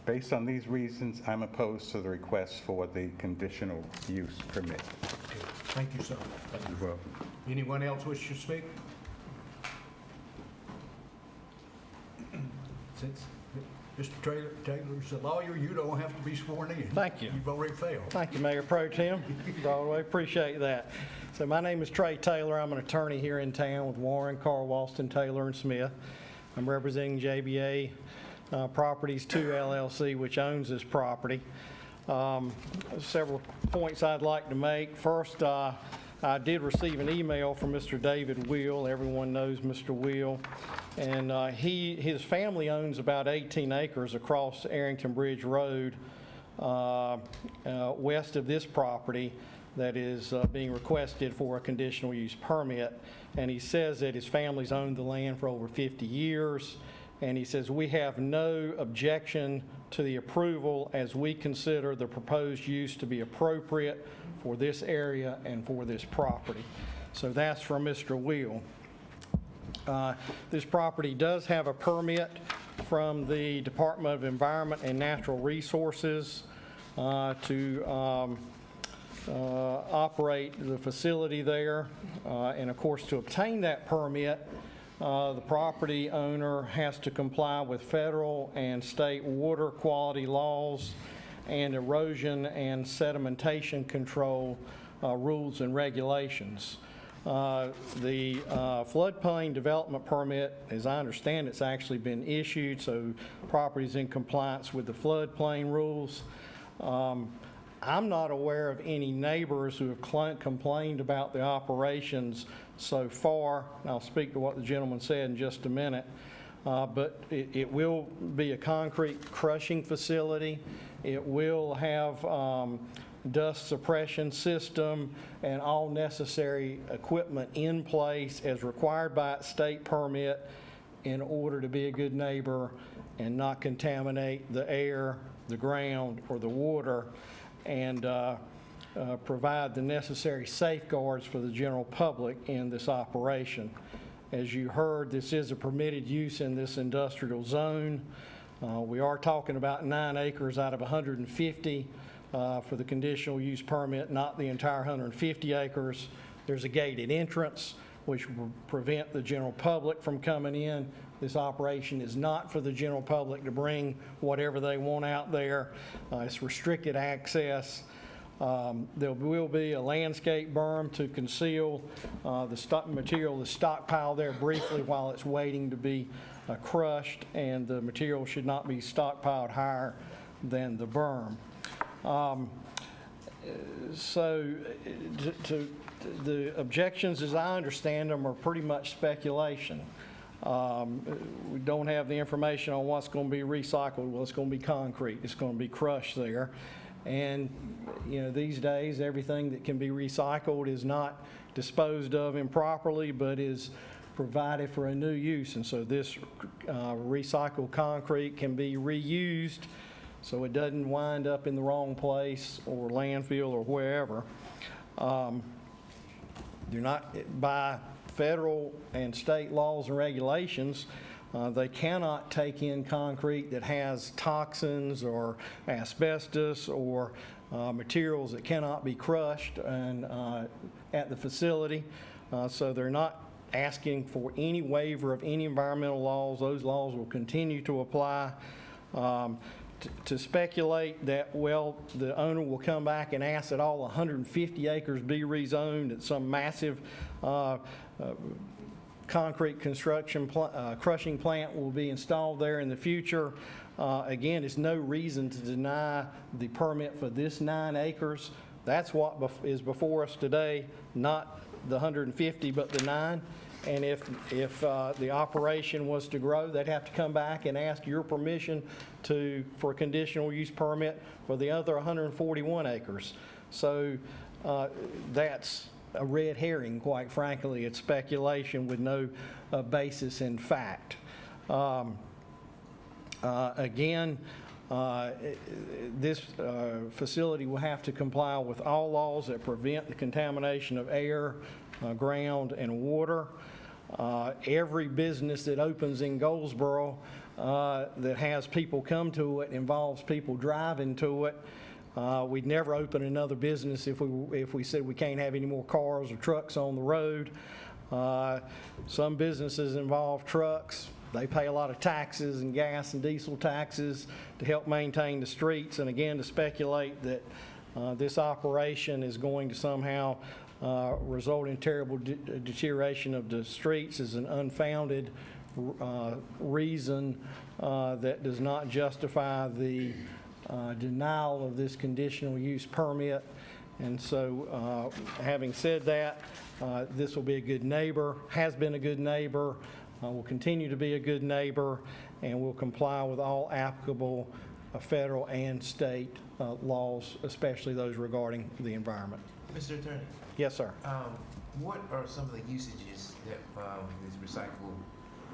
Based on these reasons, I'm opposed to the request for the conditional use permit.
Thank you, sir.
You're welcome.
Anyone else wish to speak? Since Mr. Taylor's a lawyer, you don't have to be sworn in.
Thank you.
You've already failed.
Thank you, Mayor Pro Tem. Broadway, appreciate that. So my name is Trey Taylor. I'm an attorney here in town with Warren, Carl, Walston, Taylor, and Smith. I'm representing JBA Properties 2 LLC, which owns this property. Several points I'd like to make. First, I did receive an email from Mr. David Wheel. Everyone knows Mr. Wheel. And his family owns about 18 acres across Arrington Bridge Road west of this property that is being requested for a conditional use permit. And he says that his family's owned the land for over 50 years. And he says, we have no objection to the approval as we consider the proposed use to be appropriate for this area and for this property. So that's from Mr. Wheel. This property does have a permit from the Department of Environment and Natural Resources to operate the facility there. And of course, to obtain that permit, the property owner has to comply with federal and state water quality laws and erosion and sedimentation control rules and regulations. The floodplain development permit, as I understand, it's actually been issued, so property's in compliance with the floodplain rules. I'm not aware of any neighbors who have complained about the operations so far. I'll speak to what the gentleman said in just a minute. But it will be a concrete crushing facility. It will have dust suppression system and all necessary equipment in place as required by its state permit in order to be a good neighbor and not contaminate the air, the ground, or the water, and provide the necessary safeguards for the general public in this operation. As you heard, this is a permitted use in this industrial zone. We are talking about 9 acres out of 150 for the conditional use permit, not the entire 150 acres. There's a gated entrance, which will prevent the general public from coming in. This operation is not for the general public to bring whatever they want out there. It's restricted access. There will be a landscape berm to conceal the stock material that's stockpiled there briefly while it's waiting to be crushed, and the material should not be stockpiled higher than the berm. The objections, as I understand them, are pretty much speculation. We don't have the information on what's going to be recycled. Well, it's going to be concrete. It's going to be crushed there. And, you know, these days, everything that can be recycled is not disposed of improperly, but is provided for a new use. And so this recycled concrete can be reused so it doesn't wind up in the wrong place or landfill or wherever. They're not, by federal and state laws and regulations, they cannot take in concrete that has toxins or asbestos or materials that cannot be crushed and, at the facility. So they're not asking for any waiver of any environmental laws. Those laws will continue to apply. To speculate that, well, the owner will come back and ask that all 150 acres be rezoned, that some massive concrete construction crushing plant will be installed there in the future. Again, there's no reason to deny the permit for this 9 acres. That's what is before us today, not the 150, but the 9. And if the operation was to grow, they'd have to come back and ask your permission for a conditional use permit for the other 141 acres. So that's a red herring, quite frankly. It's speculation with no basis in fact. Again, this facility will have to comply with all laws that prevent the contamination of air, ground, and water. Every business that opens in Goldsboro that has people come to it involves people driving to it. We'd never open another business if we said we can't have any more cars or trucks on the road. Some businesses involve trucks. They pay a lot of taxes and gas and diesel taxes to help maintain the streets. And again, to speculate that this operation is going to somehow result in terrible deterioration of the streets is an unfounded reason that does not justify the denial of this conditional use permit. And so having said that, this will be a good neighbor, has been a good neighbor, will continue to be a good neighbor, and will comply with all applicable federal and state laws, especially those regarding the environment.
Mr. Attorney,
Yes, sir.
what are some of the usages that this recycled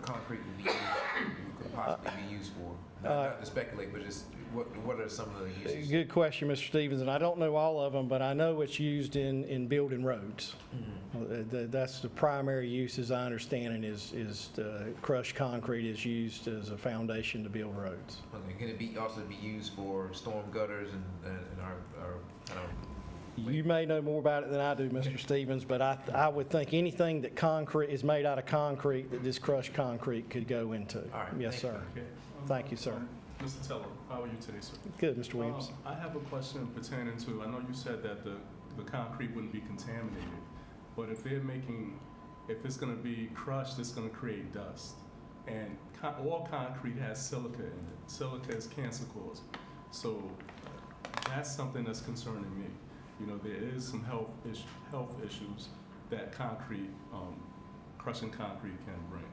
concrete could possibly be used for? Not to speculate, but just what are some of the usages?
Good question, Mr. Stevens, and I don't know all of them, but I know it's used in building roads. That's the primary use, as I understand it, is crushed concrete is used as a foundation to build roads.
Okay, can it also be used for storm gutters and our
You may know more about it than I do, Mr. Stevens, but I would think anything that concrete is made out of concrete that this crushed concrete could go into.
All right,
Yes, sir.
Okay.
Thank you, sir.
Mr. Teller, how are you today, sir?
Good, Mr. Williams.
I have a question pertaining to, I know you said that the concrete wouldn't be contaminated, but if it's gonna be crushed, it's gonna create dust. And all concrete has silica in it. Silica is cancer causing. So that's something that's concerning me. You know, there is some health issues that crushing concrete can bring.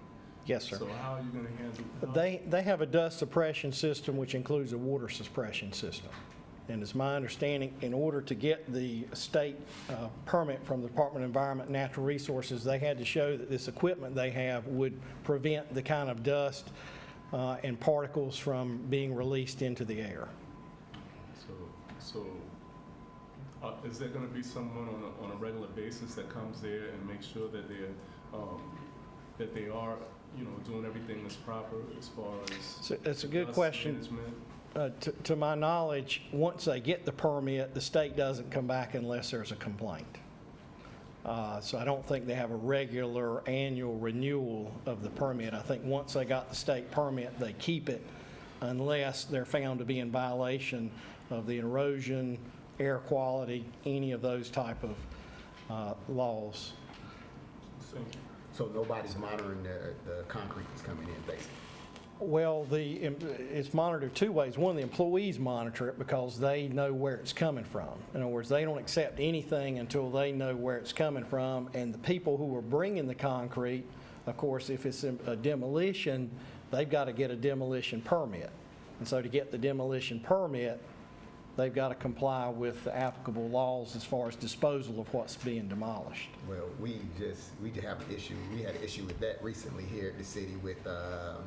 Yes, sir.
So how are you going to handle?
They have a dust suppression system, which includes a water suppression system. And it's my understanding, in order to get the state permit from the Department of Environment and Natural Resources, they had to show that this equipment they have would prevent the kind of dust and particles from being released into the air.
So is there going to be someone on a regular basis that comes there and makes sure that they are, you know, doing everything that's proper as far as?
So that's a good question. To my knowledge, once they get the permit, the state doesn't come back unless there's a complaint. So I don't think they have a regular annual renewal of the permit. I think once they got the state permit, they keep it unless they're found to be in violation of the erosion, air quality, any of those type of laws.
So nobody's monitoring the concrete that's coming in, basically?
Well, it's monitored two ways. One, the employees monitor it because they know where it's coming from. In other words, they don't accept anything until they know where it's coming from. And the people who are bringing the concrete, of course, if it's a demolition, they've got to get a demolition permit. And so to get the demolition permit, they've got to comply with the applicable laws as far as disposal of what's being demolished.
Well, we just have an issue. We had an issue with that recently here at the city with a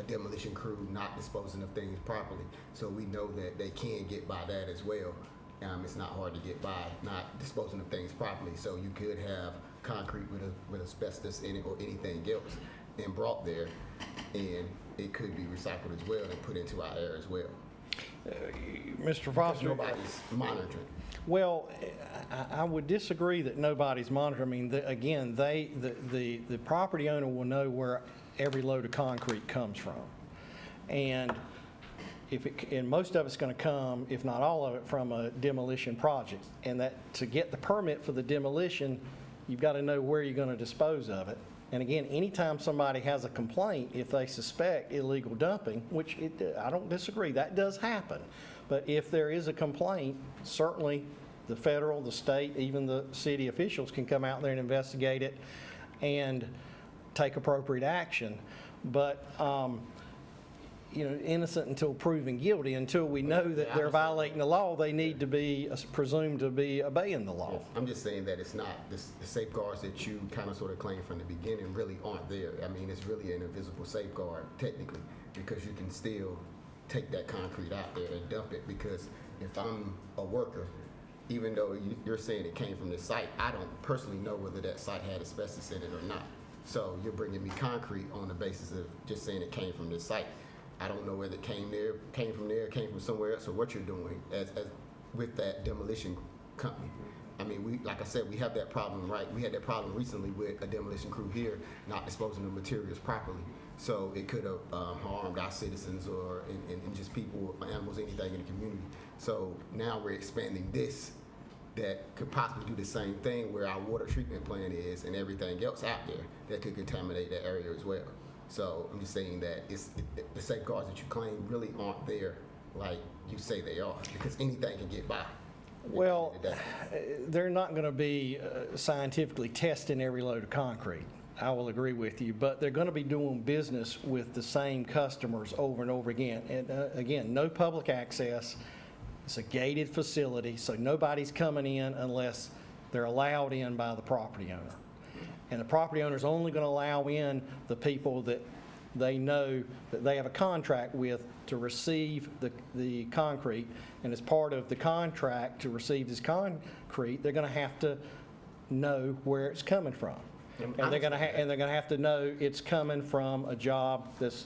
demolition crew not disposing of things properly. So we know that they can get by that as well. It's not hard to get by not disposing of things properly. So you could have concrete with asbestos in it or anything else and brought there, and it could be recycled as well and put into our air as well.
Mr. Foster,
nobody's monitoring.
Well, I would disagree that nobody's monitoring. I mean, again, the property owner will know where every load of concrete comes from, and and most of it's going to come, if not all of it, from a demolition project. And that to get the permit for the demolition, you've got to know where you're going to dispose of it. And again, anytime somebody has a complaint, if they suspect illegal dumping, which I don't disagree, that does happen. But if there is a complaint, certainly the federal, the state, even the city officials can come out there and investigate it and take appropriate action. But, innocent until proven guilty. Until we know that they're violating the law, they need to be presumed to be obeying the law.
I'm just saying that it's not, the safeguards that you kind of sort of claim from the beginning really aren't there. I mean, it's really an invisible safeguard technically, because you can still take that concrete out there and dump it, because if I'm a worker, even though you're saying it came from this site, I don't personally know whether that site had asbestos in it or not. So you're bringing me concrete on the basis of just saying it came from this site. I don't know whether it came from somewhere else, or what you're doing as with that demolition company. I mean, like I said, we have that problem, right? We had that problem recently with a demolition crew here not disposing of materials properly. So it could have harmed our citizens and just people, animals, anything in the community. So now we're expanding this that could possibly do the same thing where our water treatment plant is and everything else out there that could contaminate that area as well. So I'm just saying that the safeguards that you claim really aren't there like you say they are, because anything can get by.
Well, they're not going to be scientifically testing every load of concrete. I will agree with you, but they're going to be doing business with the same customers over and over again. And again, no public access. It's a gated facility, so nobody's coming in unless they're allowed in by the property owner. And the property owner is only going to allow in the people that they know that they have a contract with to receive the concrete. And as part of the contract to receive this concrete, they're going to have to know where it's coming from. And they're going to have to know it's coming from a job that's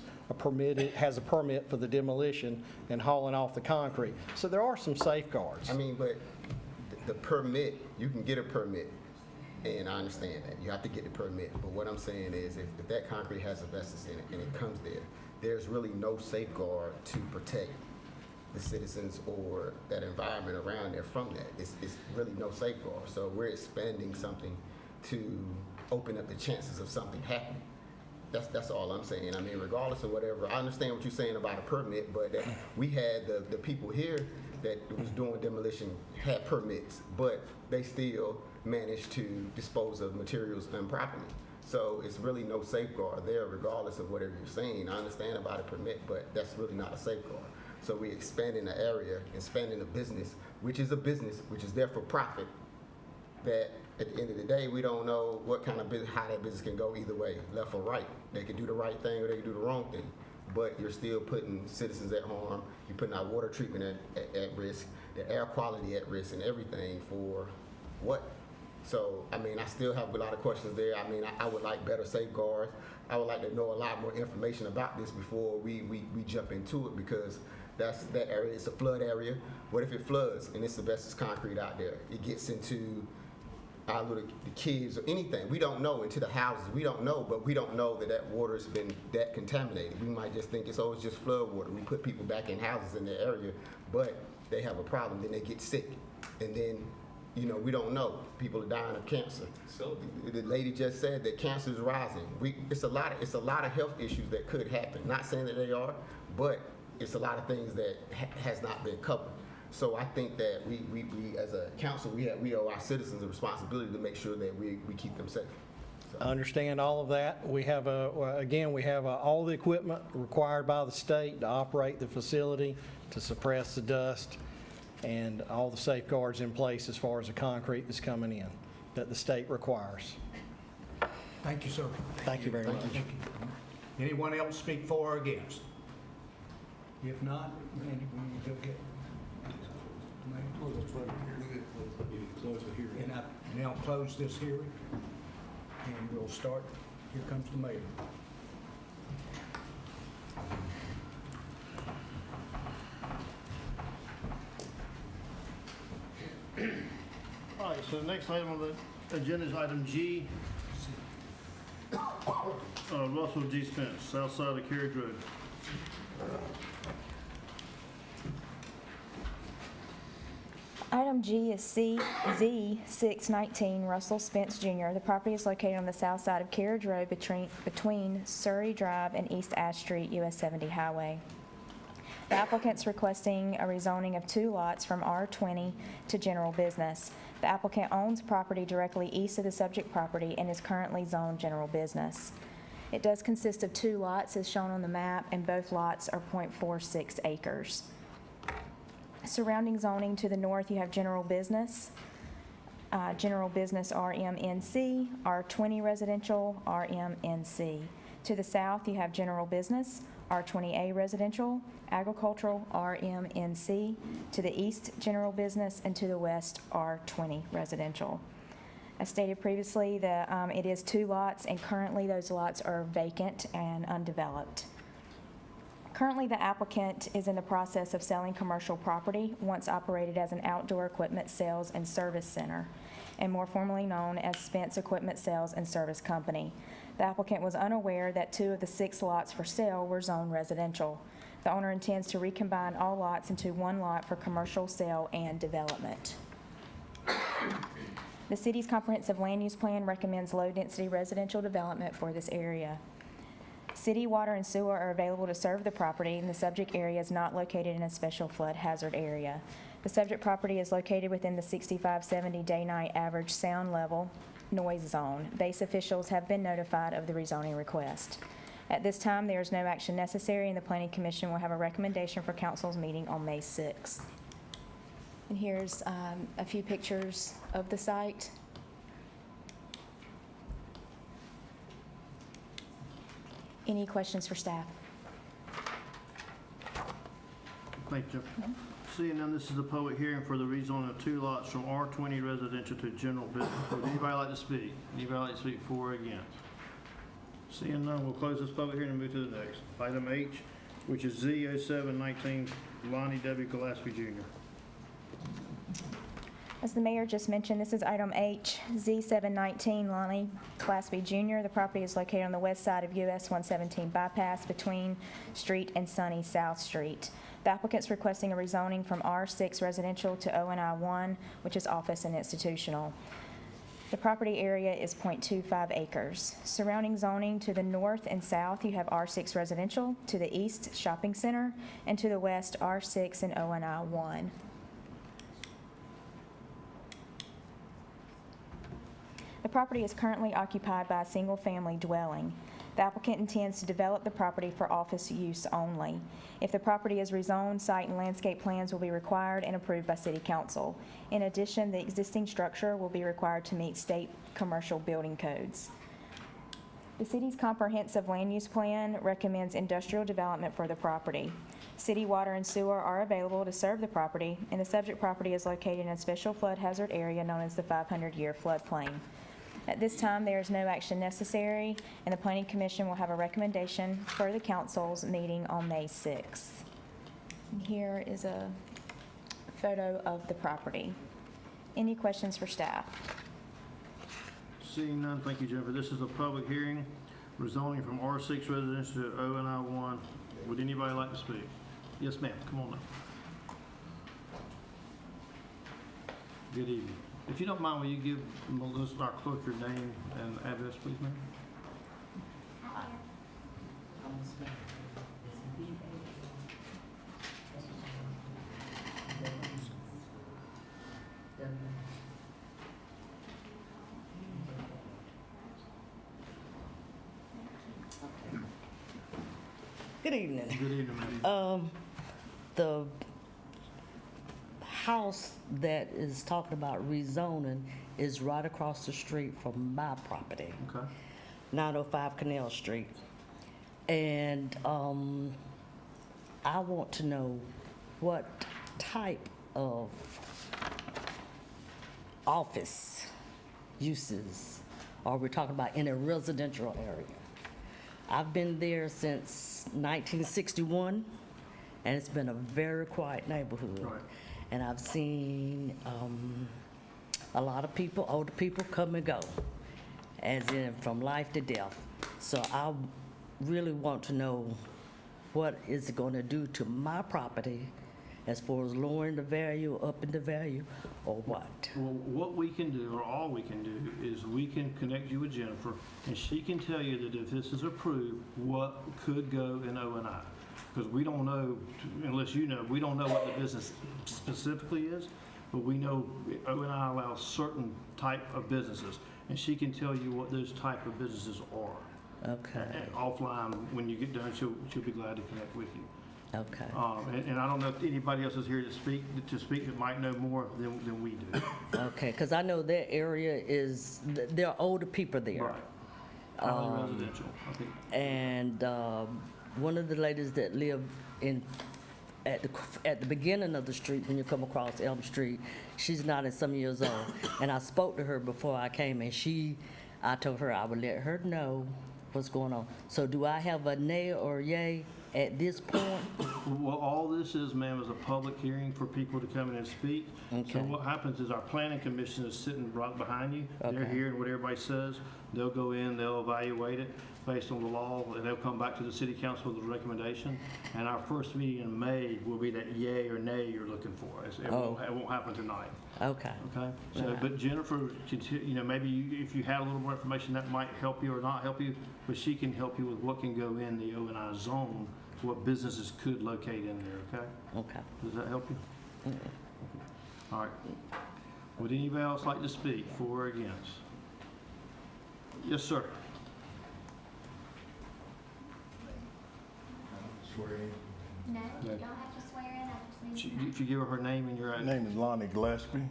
has a permit for the demolition and hauling off the concrete. So there are some safeguards.
I mean, but the permit, you can get a permit. And I understand that. You have to get the permit. But what I'm saying is if that concrete has asbestos in it and it comes there, there's really no safeguard to protect the citizens or that environment around there from that. It's really no safeguard. So we're expanding something to open up the chances of something happening. That's all I'm saying. I mean, regardless of whatever, I understand what you're saying about a permit, but that we had the people here that was doing demolition had permits, but they still managed to dispose of materials improperly. So it's really no safeguard there, regardless of whatever you're saying. I understand about a permit, but that's really not a safeguard. So we're expanding the area, expanding the business, which is there for profit, that at the end of the day, we don't know what kind of business, how that business can go either way, left or right. They can do the right thing or they can do the wrong thing. But you're still putting citizens at harm. You're putting our water treatment at risk, the air quality at risk, and everything for what? So, I mean, I still have a lot of questions there. I mean, I would like better safeguards. I would like to know a lot more information about this before we jump into it, because that area is a flood area. What if it floods and it's asbestos concrete out there? It gets into the kids or anything. We don't know, into the houses. We don't know, but we don't know that water's been that contaminated. We might just think it's just flood water. We put people back in houses in the area, but they have a problem, then they get sick. And then, we don't know. People are dying of cancer. So the lady just said that cancer is rising. It's a lot of health issues that could happen. Not saying that they are, but it's a lot of things that has not been covered. So I think that we as a council, we owe our citizens a responsibility to make sure that we keep them safe. So.
I understand all of that. We have all the equipment required by the state to operate the facility, to suppress the dust, and all the safeguards in place as far as the concrete that's coming in that the state requires.
Thank you, sir.
Thank you very much.
Thank you. Anyone else speak for or against? If not, Randy, we need to go get. And I now close this hearing, and we'll start. Here comes the mayor.
All right, so the next item on the agenda is item G. Russell G. Spence, south side of Carriage Road.
Item G is CZ619 Russell Spence Jr. The property is located on the south side of Carriage Road between Surrey Drive and East Ash Street, US 70 Highway. The applicant's requesting a rezoning of 2 lots from R20 to general business. The applicant owns property directly east of the subject property and is currently zoned general business. It does consist of 2 lots as shown on the map, and both lots are .46 acres. Surrounding zoning to the north, you have general business RMNC, R20 residential, RMNC. To the south, you have general business, R20A residential, agricultural, RMNC. To the east, general business, and to the west, R20 residential. As stated previously, it is 2 lots, and currently those lots are vacant and undeveloped. Currently, the applicant is in the process of selling commercial property, once operated as an outdoor equipment sales and service center, and more formally known as Spence Equipment Sales and Service Company. The applicant was unaware that 2 of the 6 lots for sale were zoned residential. The owner intends to recombine all lots into 1 lot for commercial sale and development. The city's comprehensive land use plan recommends low-density residential development for this area. City water and sewer are available to serve the property, and the subject area is not located in a special flood hazard area. The subject property is located within the 65-70 day-night average sound level noise zone. Base officials have been notified of the rezoning request. At this time, there is no action necessary, and the Planning Commission will have a recommendation for council's meeting on May 6th. And here's a few pictures of the site. Any questions for staff?
Thank you. Seeing none, this is a public hearing for the rezoning of 2 lots from R20 residential to general business. Would anybody like to speak? Anybody like to speak for or against? Seeing none, we'll close this public hearing and move to the next. Item H, which is Z0719 Lonnie W. Gillespie Jr.
As the mayor just mentioned, this is item H, Z719 Lonnie Gillespie Jr. The property is located on the west side of US 117 bypass between Street and Sunny South Street. The applicant's requesting a rezoning from R6 residential to ONI1, which is office and institutional. The property area is .25 acres. Surrounding zoning to the north and south, you have R6 residential, to the east, shopping center, and to the west, R6 and ONI1. The property is currently occupied by a single-family dwelling. The applicant intends to develop the property for office use only. If the property is rezoned, site and landscape plans will be required and approved by City Council. In addition, the existing structure will be required to meet state commercial building codes. The city's comprehensive land use plan recommends industrial development for the property. City water and sewer are available to serve the property, and the subject property is located in a special flood hazard area known as the 500-year floodplain. At this time, there is no action necessary, and the Planning Commission will have a recommendation for the council's meeting on May 6th. And here is a photo of the property. Any questions for staff?
Seeing none, thank you, Jennifer. This is a public hearing, rezoning from R6 residential to ONI1. Would anybody like to speak? Yes, ma'am. Come on up. Good evening. If you don't mind, will you give Melissa, our clerk, your name and address, please, ma'am?
Good evening.
Good evening, ma'am.
The house that is talking about rezoning is right across the street from my property.
Okay.
905 Canal Street. And I want to know what type of office uses are we talking about in a residential area? I've been there since 1961, and it's been a very quiet neighborhood.
Right.
And I've seen a lot of people, older people come and go, as in from life to death. So I really want to know what is it going to do to my property as far as lowering the value, upping the value, or what?
Well, what we can do, or all we can do, is we can connect you with Jennifer, and she can tell you that if this is approved, what could go in O&I. because we don't know, unless you know, we don't know what the business specifically is, but we know O&I allows certain type of businesses, and she can tell you what those type of businesses are.
Okay,
And offline, when you get done, she'll be glad to connect with you.
okay.
And I don't know if anybody else is here to speak that might know more than we do.
Okay, because I know that area is, there are older people there.
Right. Highly residential. Okay.
And one of the ladies that live at the beginning of the street, when you come across Elm Street, she's 90-some years old. And I spoke to her before I came, and I told her I would let her know what's going on. So do I have a nay or yay at this point?
Well, all this is, ma'am, is a public hearing for people to come in and speak.
Okay.
So what happens is our planning commission is sitting right behind you. They're
Okay.
hearing what everybody says. They'll go in, they'll evaluate it based on the law, and they'll come back to the city council with a recommendation. And our first meeting in May will be that yay or nay you're looking for. It won't happen tonight.
Okay.
Okay, so, but Jennifer, maybe if you had a little more information, that might help you or not help you, but she can help you with what can go in the O&I zone, what businesses could locate in there, okay?
Okay.
Does that help you? All right. Would anybody else like to speak for or against? Yes, sir.
Swear in.
No, you don't have to swear in, I just need to know.
If you give her name and your
My
address.
name is Lonnie Gillespie. I'm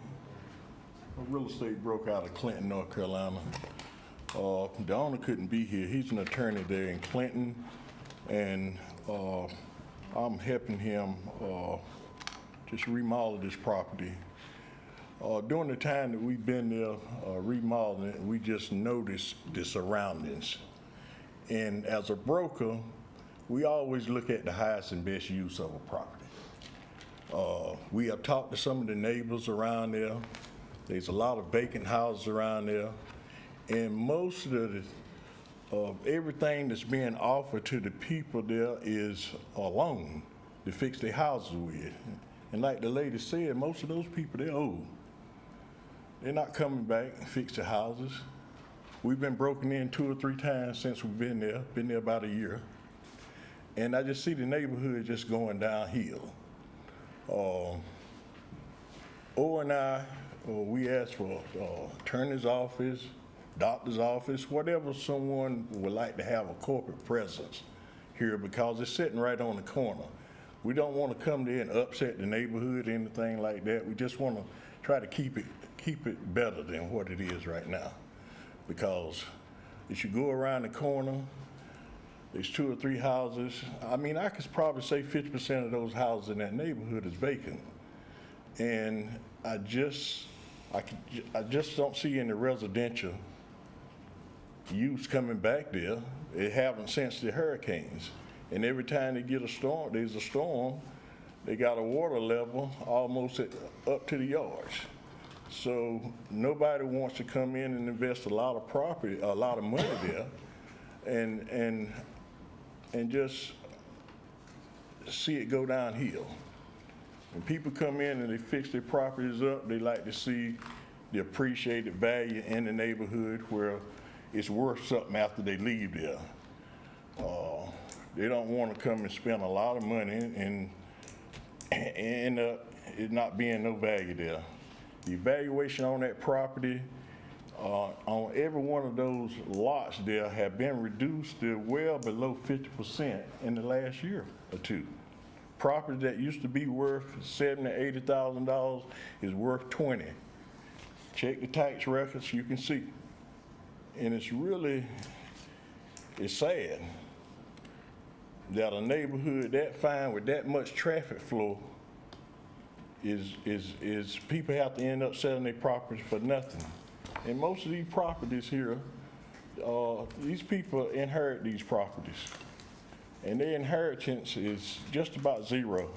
a real estate broker out of Clinton, North Carolina. The owner couldn't be here. He's an attorney there in Clinton, and I'm helping him just remodel this property. During the time that we've been there remodeling it, we just noticed the surroundings. And as a broker, we always look at the highest and best use of a property. We have talked to some of the neighbors around there. There's a lot of vacant houses around there. And most of everything that's being offered to the people there is a loan to fix their houses with. And like the lady said, most of those people, they're old. They're not coming back and fix their houses. We've been broken in 2 or 3 times since we've been there about a year. And I just see the neighborhood just going downhill. We asked for attorney's office, doctor's office, whatever someone would like to have a corporate presence here, because it's sitting right on the corner. We don't want to come there and upset the neighborhood or anything like that. We just want to try to keep it better than what it is right now. Because if you go around the corner, there's 2 or 3 houses. I mean, I could probably say 50% of those houses in that neighborhood is vacant. And I just don't see any residential use coming back there. It haven't since the hurricanes. And every time they get there's a storm, they got a water level almost up to the yards. So nobody wants to come in and invest a lot of money there, and just see it go downhill. When people come in and they fix their properties up, they like to see the appreciated value in the neighborhood where it's worth something after they leave there. They don't want to come and spend a lot of money and end up it not being no value there. The evaluation on that property, on every one of those lots there, have been reduced to well below 50% in the last year or 2. Property that used to be worth $70,000 to $80,000 is worth $20,000. Check the tax records, you can see. And it's sad that a neighborhood that fine with that much traffic flow is people have to end up selling their property for nothing. And most of these properties here, these people inherit these properties. And their inheritance is just about zero.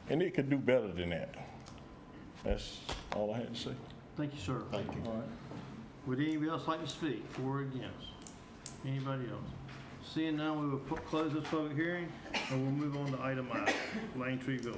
And it could do better than that. That's all I had to say.
Thank you, sir.
Thank you.
All right. Would anybody else like to speak for or against? Anybody else? Seeing none, we will close this public hearing, and we'll move on to item I, Lane Tree Villas.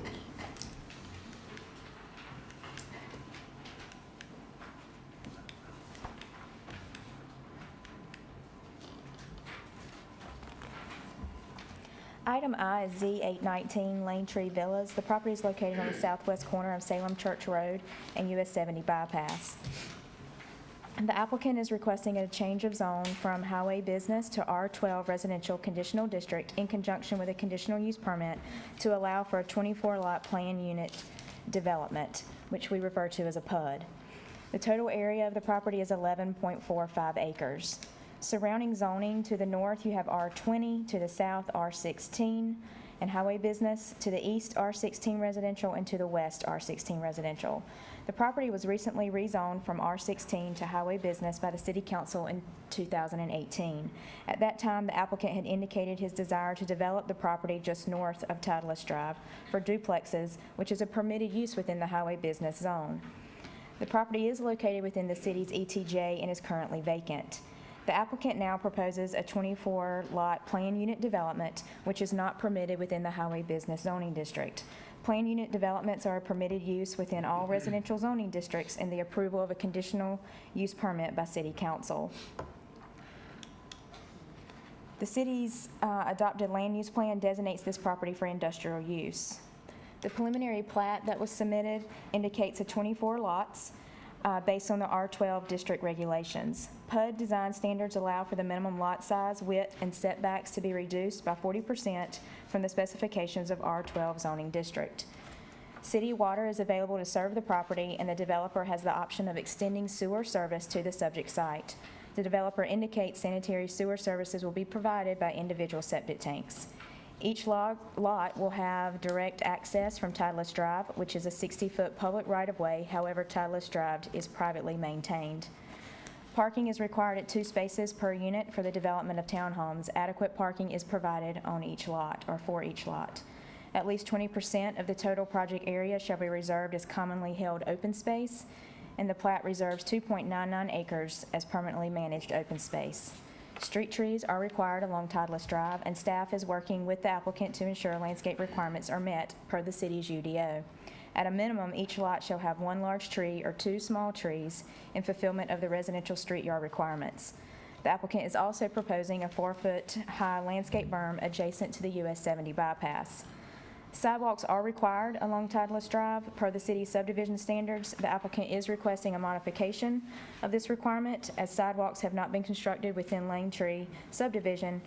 Item I is Z819 Lane Tree Villas. The property is located on the southwest corner of Salem Church Road and US 70 bypass. The applicant is requesting a change of zone from highway business to R12 residential conditional district in conjunction with a conditional use permit to allow for a 24-lot plan unit development, which we refer to as a PUD. The total area of the property is 11.45 acres. Surrounding zoning, to the north you have R20, to the south R16, and highway business, to the east R16 residential, and to the west R16 residential. The property was recently rezoned from R16 to highway business by the City Council in 2018. At that time, the applicant had indicated his desire to develop the property just north of Titleist Drive for duplexes, which is a permitted use within the highway business zone. The property is located within the city's ETJ and is currently vacant. The applicant now proposes a 24-lot plan unit development, which is not permitted within the highway business zoning district. Plan unit developments are a permitted use within all residential zoning districts and the approval of a conditional use permit by City Council. The city's adopted land use plan designates this property for industrial use. The preliminary plat that was submitted indicates a 24 lots based on the R12 district regulations. PUD design standards allow for the minimum lot size, width, and setbacks to be reduced by 40% from the specifications of R12 zoning district. City water is available to serve the property, and the developer has the option of extending sewer service to the subject site. The developer indicates sanitary sewer services will be provided by individual septic tanks. Each lot will have direct access from Titleist Drive, which is a 60-foot public right-of-way. However, Titleist Drive is privately maintained. Parking is required at 2 spaces per unit for the development of townhomes. Adequate parking is provided on each lot or for each lot. At least 20% of the total project area shall be reserved as commonly held open space, and the plat reserves 2.99 acres as permanently managed open space. Street trees are required along Titleist Drive, and staff is working with the applicant to ensure landscape requirements are met per the city's UDO. At a minimum, each lot shall have 1 large tree or 2 small trees in fulfillment of the residential street yard requirements. The applicant is also proposing a 4-foot high landscape berm adjacent to the US 70 bypass. Sidewalks are required along Titleist Drive per the city's subdivision standards. The applicant is requesting a modification of this requirement, as sidewalks have not been constructed within Lane Tree subdivision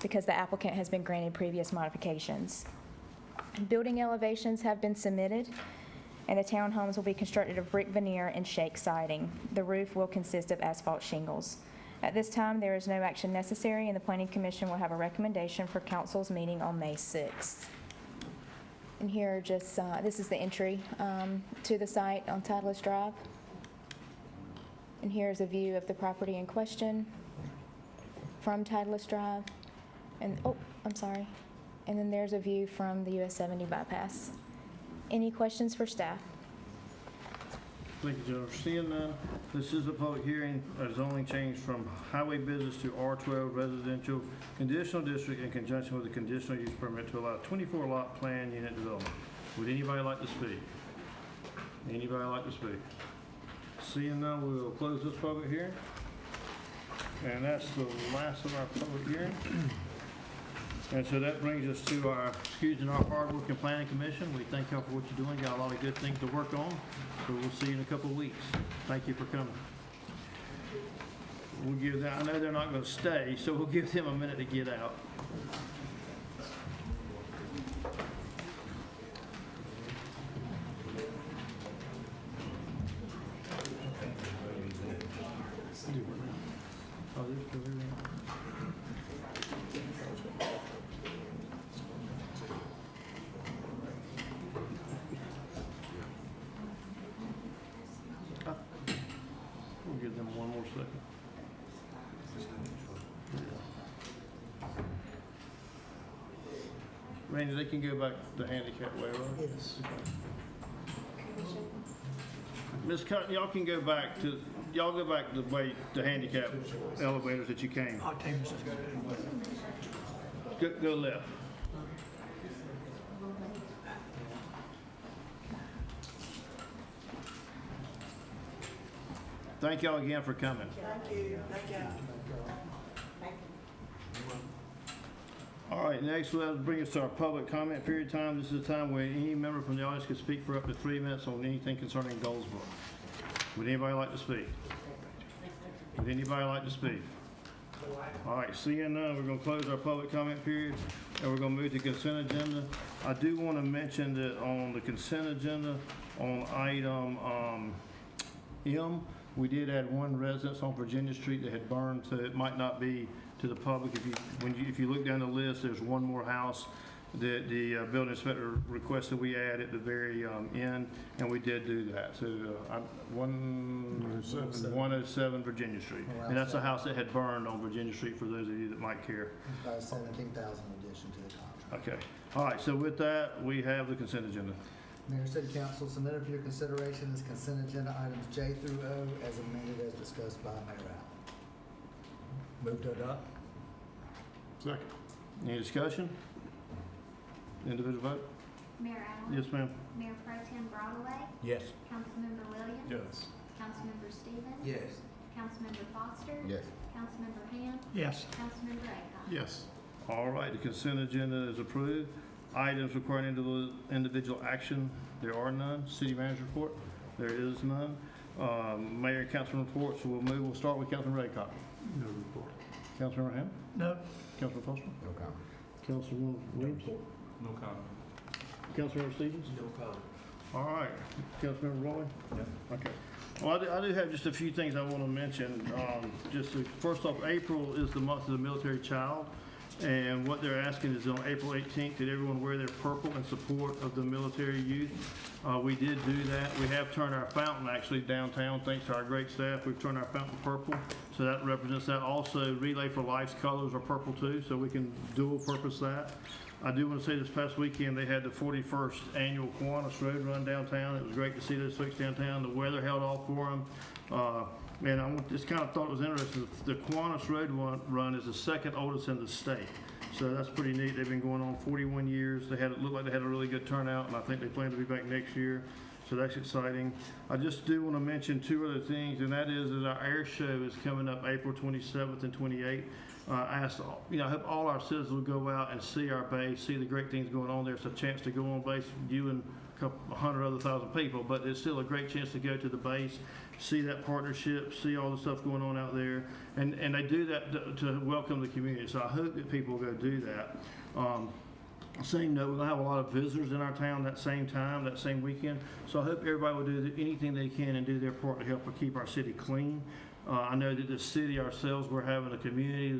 because the applicant has been granted previous modifications. Building elevations have been submitted, and the townhomes will be constructed of brick veneer and shake siding. The roof will consist of asphalt shingles. At this time, there is no action necessary, and the Planning Commission will have a recommendation for council's meeting on May 6th. And here are just, this is the entry to the site on Titleist Drive. And here's a view of the property in question from Titleist Drive. And, oh, I'm sorry. And then there's a view from the US 70 bypass. Any questions for staff?
Thank you, Jennifer. Seeing none, this is a public hearing, a zoning change from highway business to R12 residential conditional district in conjunction with a conditional use permit to allow 24-lot plan unit development. Would anybody like to speak? Anybody like to speak? Seeing none, we will close this public hearing. And that's the last of our public hearing. And so that brings us to our excusing our hard work in Planning Commission. We thank y'all for what you're doing. You got a lot of good things to work on. So we'll see you in a couple of weeks. Thank you for coming. We'll give them, I know they're not going to stay, so we'll give them a minute to get out. We'll give them one more second. Randy, they can go back the handicap way, right? Yes. Ms. Cotton, y'all can go back to, y'all go back the way, the handicap elevators that you came. Go left. Thank y'all again for coming.
Thank you. Thank you.
All All right, next we'll bring us to our public comment period time. This is a time where any member from the audience can speak for up to 3 minutes on anything concerning Goldsboro. Would anybody like to speak? Would anybody like to speak? All right, seeing none, we're going to close our public comment period, and we're going to move to consent agenda. I do want to mention that on the consent agenda, on item M, we did add one residence on Virginia Street that had burned, so it might not be to the public. If you look down the list, there's one more house that the building inspector requested we add at the very end, and we did do that. So 107 Virginia Street. And that's a house that had burned on Virginia Street for those of you that might care.
About 17,000 addition to the contract.
Okay. All right, so with that, we have the consent agenda.
Mayor and City Council submitted for your consideration is consent agenda items J through O as amended as discussed by Mayor Allen.
Move to adopt.
Second. Any discussion? Individual vote?
Mayor Allen?
Yes, ma'am.
Mayor Pro Tem Broadway?
Yes.
Councilmember Williams?
Yes.
Councilmember Stevens?
Yes.
Councilmember Foster?
Yes.
Councilmember Ham?
Yes.
Councilmember Acon?
Yes.
All right, the consent agenda is approved. Items requiring individual action, there are none. City manager report, there is none. Mayor and councilman reports, we'll start with Councilman Raycott.
No report.
Councilman Ham?
No.
Councilman Foster?
No comment.
Councilman Williams?
No comment.
Councilmember Stevens?
No comment.
All right. Councilmember Roy?
No.
Okay. Well, I do have just a few things I want to mention. First off, April is the month of the military child. And what they're asking is on April 18th, that everyone wear their purple in support of the military youth. We did do that. We have turned our fountain actually downtown, thanks to our great staff. We've turned our fountain purple, so that represents that. Also, Relay for Life's colors are purple too, so we can dual purpose that. I do want to say this past weekend, they had the 41st annual Kiwanis Road Run downtown. It was great to see those folks downtown. The weather held off for them. Man, I just kind of thought it was interesting. The Kiwanis Road Run is the second oldest in the state. So that's pretty neat. They've been going on 41 years. It looked like they had a really good turnout, and I think they plan to be back next year. So that's exciting. I just do want to mention two other things, and that is that our air show is coming up April 27th and 28th. I hope all our citizens will go out and see our base, see the great things going on there. It's a chance to go on base, you and a couple 100 other thousand people, but it's still a great chance to go to the base, see that partnership, see all the stuff going on out there, and they do that to welcome the community. So I hope that people will go do that. Same note, we'll have a lot of visitors in our town that same time, that same weekend. So I hope everybody will do anything they can and do their part to help keep our city clean. I know that the city ourselves, we're having a community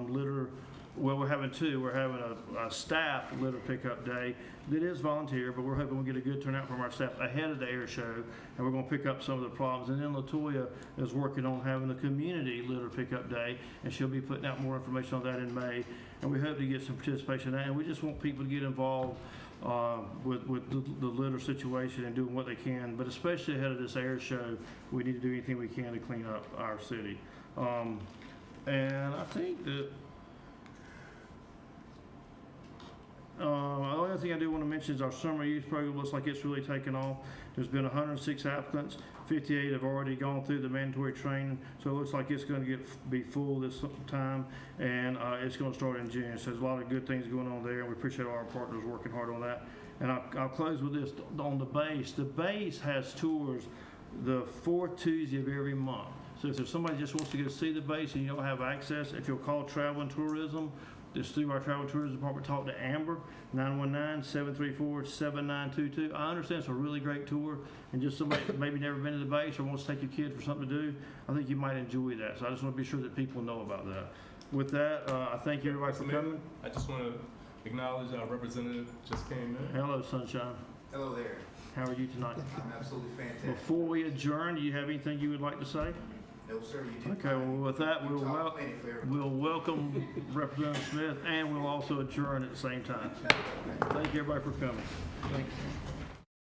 litter. Well, we're having two. We're having a staff litter pickup day that is volunteer, but we're hoping we'll get a good turnout from our staff ahead of the air show, and we're going to pick up some of the problems. And then LaToya is working on having a community litter pickup day, and she'll be putting out more information on that in May. And we hope to get some participation in that. And we just want people to get involved with the litter situation and doing what they can, but especially ahead of this air show, we need to do anything we can to clean up our city. And I think that the only other thing I do want to mention is our summer youth program. Looks like it's really taken off. There's been 106 applicants. 58 have already gone through the mandatory training, so it looks like it's going to be full this time, and it's going to start in June. So there's a lot of good things going on there, and we appreciate all our partners working hard on that. And I'll close with this on the base. The base has tours the fourth Tuesday of every month. So if there's somebody just wants to go see the base and you don't have access, if you'll call Travel and Tourism, just through our Travel and Tourism Department, talk to Amber, 919-734-7922. I understand it's a really great tour, and just somebody that maybe never been to the base or wants to take your kid for something to do, I think you might enjoy that. So I just want to be sure that people know about that. With that, I thank everybody for coming.
I just want to acknowledge our representative just came in.
Hello, Sunshine.
Hello there.
How are you tonight?
I'm absolutely fantastic.
Before we adjourn, do you have anything you would like to say?
No, sir. You did
Okay, well, with that, we'll welcome Representative Smith, and we'll also adjourn at the same time. Thank you, everybody, for coming.
Thank you.